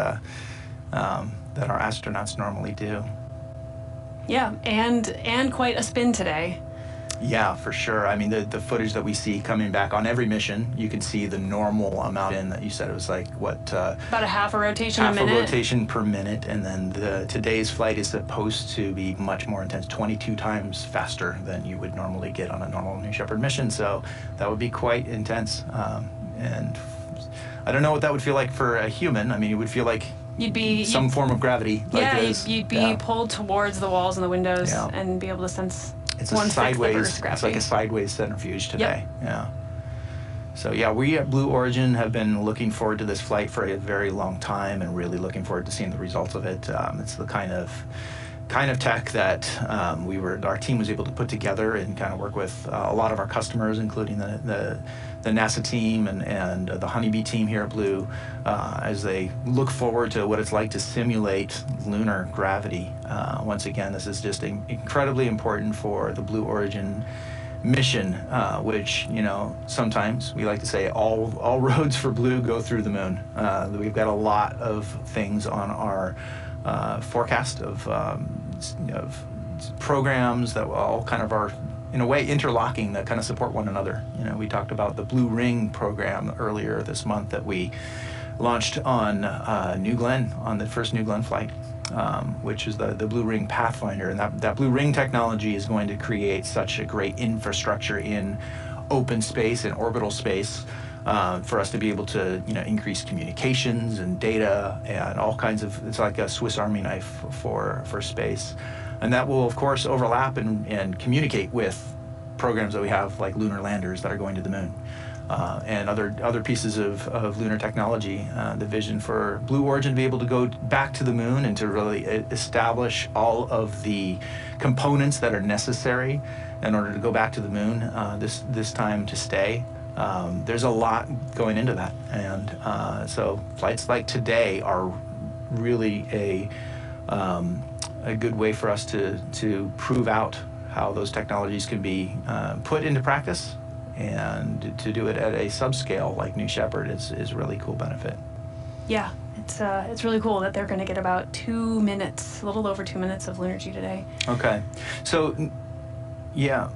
our astronauts normally do. Yeah, and quite a spin today. Yeah, for sure. I mean, the footage that we see coming back on every mission, you can see the normal amount in that you said it was like, what? About a half a rotation a minute? Half a rotation per minute, and then today's flight is supposed to be much more intense, 22 times faster than you would normally get on a normal New Shepard mission, so that would be quite intense. And I don't know what that would feel like for a human. I mean, it would feel like you'd be some form of gravity. You'd be pulled towards the walls and the windows and be able to sense it's one sideways. It's like a sideways centrifuge today. Yep. Yeah. So yeah, we at Blue Origin have been looking forward to this flight for a very long time, and really looking forward to seeing the results of it. It's the kind of tech that our team was able to put together and kind of work with a lot of our customers, including the NASA team and the Honeybee team here at Blue, as they look forward to what it's like to simulate lunar gravity. Once again, this is just incredibly important for the Blue Origin mission, which, sometimes we like to say all roads for Blue go through the moon. We've got a lot of things on our forecast of programs that all kind of are, in a way, interlocking, that kind of support one another. We talked about the Blue Ring program earlier this month that we launched on New Glenn, on the first New Glenn flight, which is the Blue Ring Pathfinder. And that Blue Ring technology is going to create such a great infrastructure in open space and orbital space for us to be able to increase communications and data and all kinds of, it's like a Swiss Army knife for space. And that will, of course, overlap and communicate with programs that we have, like lunar landers that are going to the moon, and other pieces of lunar technology. The vision for Blue Origin to be able to go back to the moon and to really establish all of the components that are necessary in order to go back to the moon this time to stay. There's a lot going into that, and so flights like today are really a good way for us to prove out how those technologies can be put into practice, and to do it at a subscale like New Shepard is really cool benefit. Yeah, it's really cool that they're going to get about 2 minutes, a little over 2 minutes of Lunargy today. Okay, so yeah,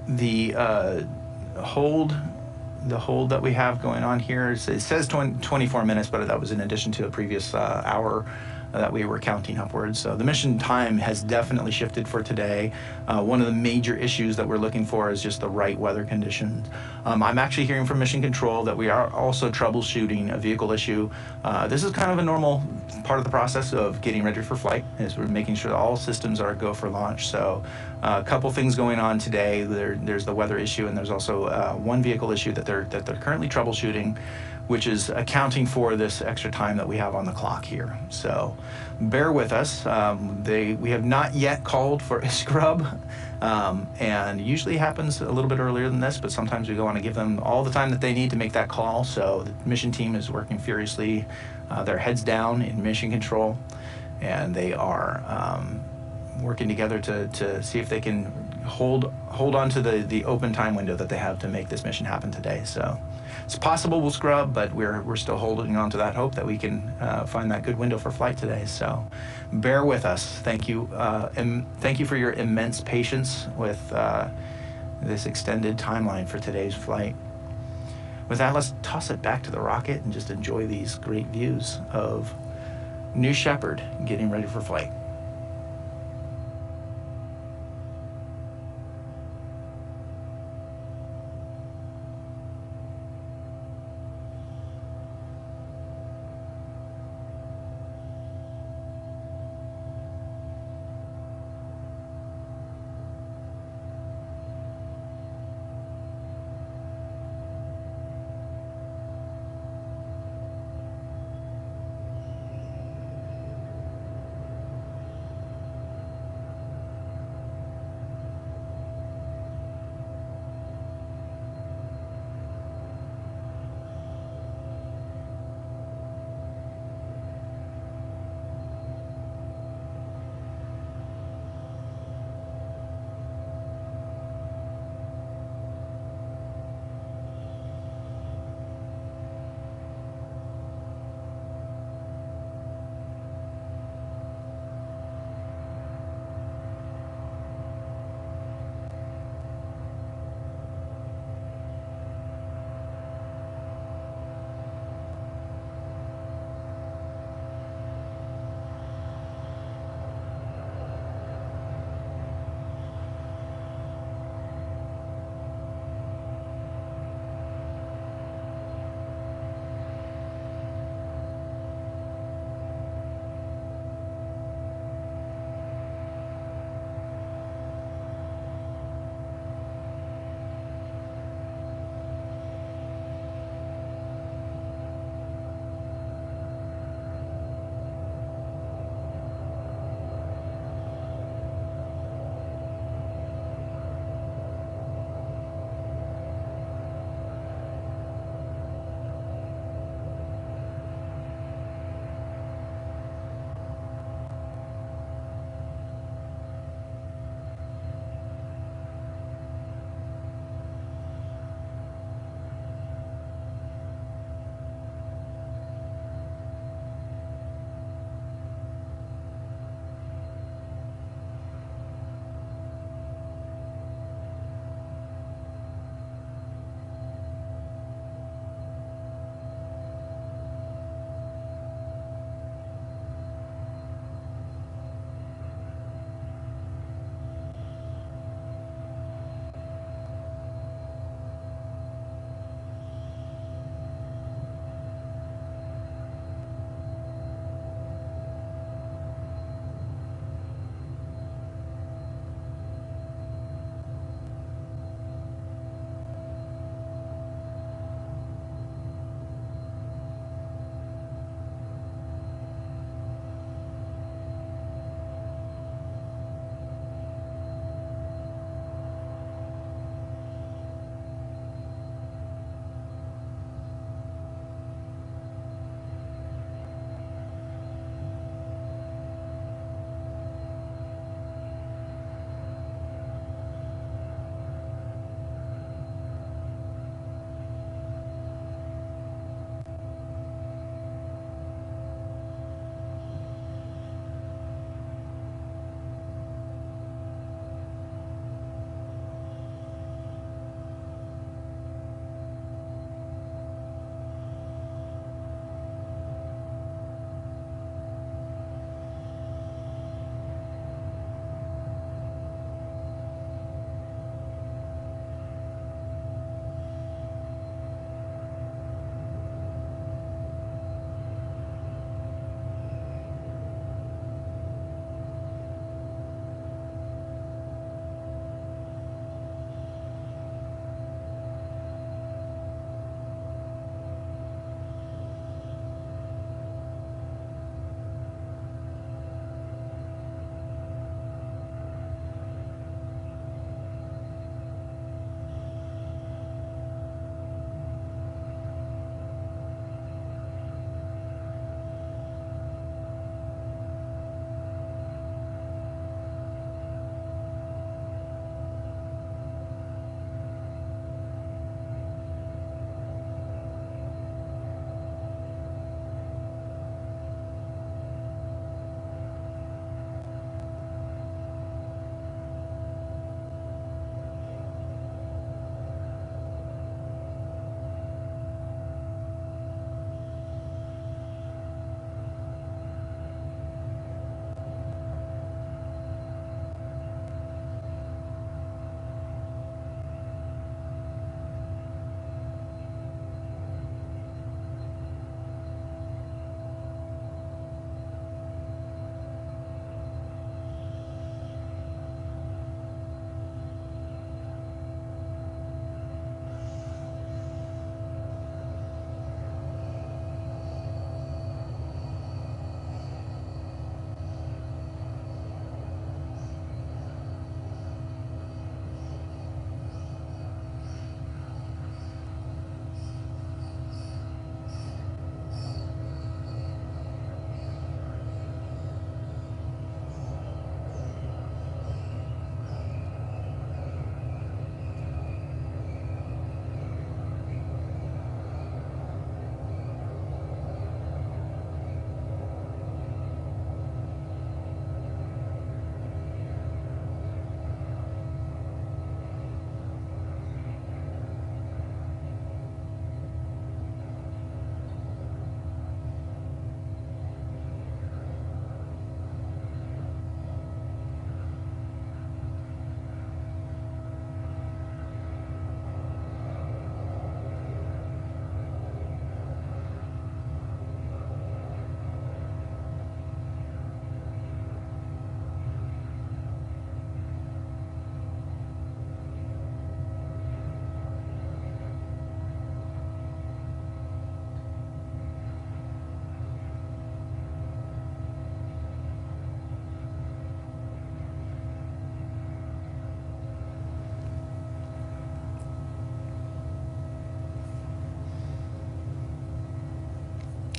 the hold that we have going on here, it says 24 minutes, but that was in addition to a previous hour that we were counting upwards. So the mission time has definitely shifted for today. One of the major issues that we're looking for is just the right weather conditions. I'm actually hearing from Mission Control that we are also troubleshooting a vehicle issue. This is kind of a normal part of the process of getting ready for flight, is we're making sure that all systems are go for launch. So a couple things going on today. There's the weather issue, and there's also one vehicle issue that they're currently troubleshooting, which is accounting for this extra time that we have on the clock here. So bear with us. We have not yet called for a scrub, and usually happens a little bit earlier than this, but sometimes we want to give them all the time that they need to make that call. So the mission team is working furiously. Their heads down in Mission Control, and they are working together to see if they can hold on to the open time window that they have to make this mission happen today. So it's possible we'll scrub, but we're still holding on to that hope that we can find that good window for flight today. So bear with us. Thank you, and thank you for your immense patience with this extended timeline for today's flight. With that, let's toss it back to the rocket and just enjoy these great views of New Shepard getting ready for flight.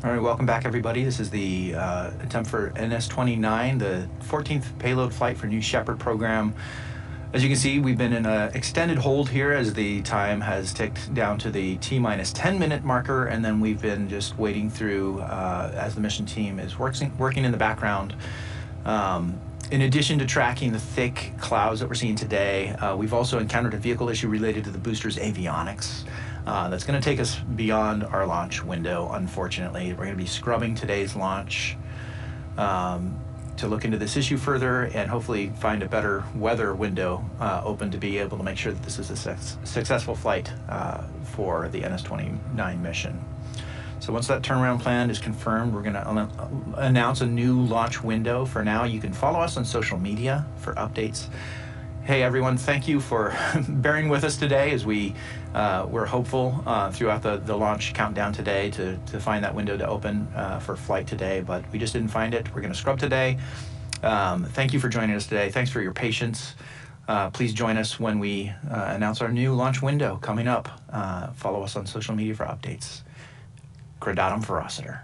All right, welcome back, everybody. This is the attempt for NS-29, the 14th payload flight for New Shepard program. As you can see, we've been in an extended hold here as the time has ticked down to the T-minus 10-minute marker, and then we've been just waiting through as the mission team is working in the background. In addition to tracking the thick clouds that we're seeing today, we've also encountered a vehicle issue related to the booster's avionics. That's going to take us beyond our launch window, unfortunately. We're going to be scrubbing today's launch to look into this issue further and hopefully find a better weather window open to be able to make sure that this is a successful flight for the NS-29 mission. So once that turnaround plan is confirmed, we're going to announce a new launch window. For now, you can follow us on social media for updates. Hey everyone, thank you for bearing with us today as we're hopeful throughout the launch countdown today to find that window to open for flight today, but we just didn't find it. We're going to scrub today. Thank you for joining us today. Thanks for your patience. Please join us when we announce our new launch window coming up. Follow us on social media for updates. Gradatum Ferociter.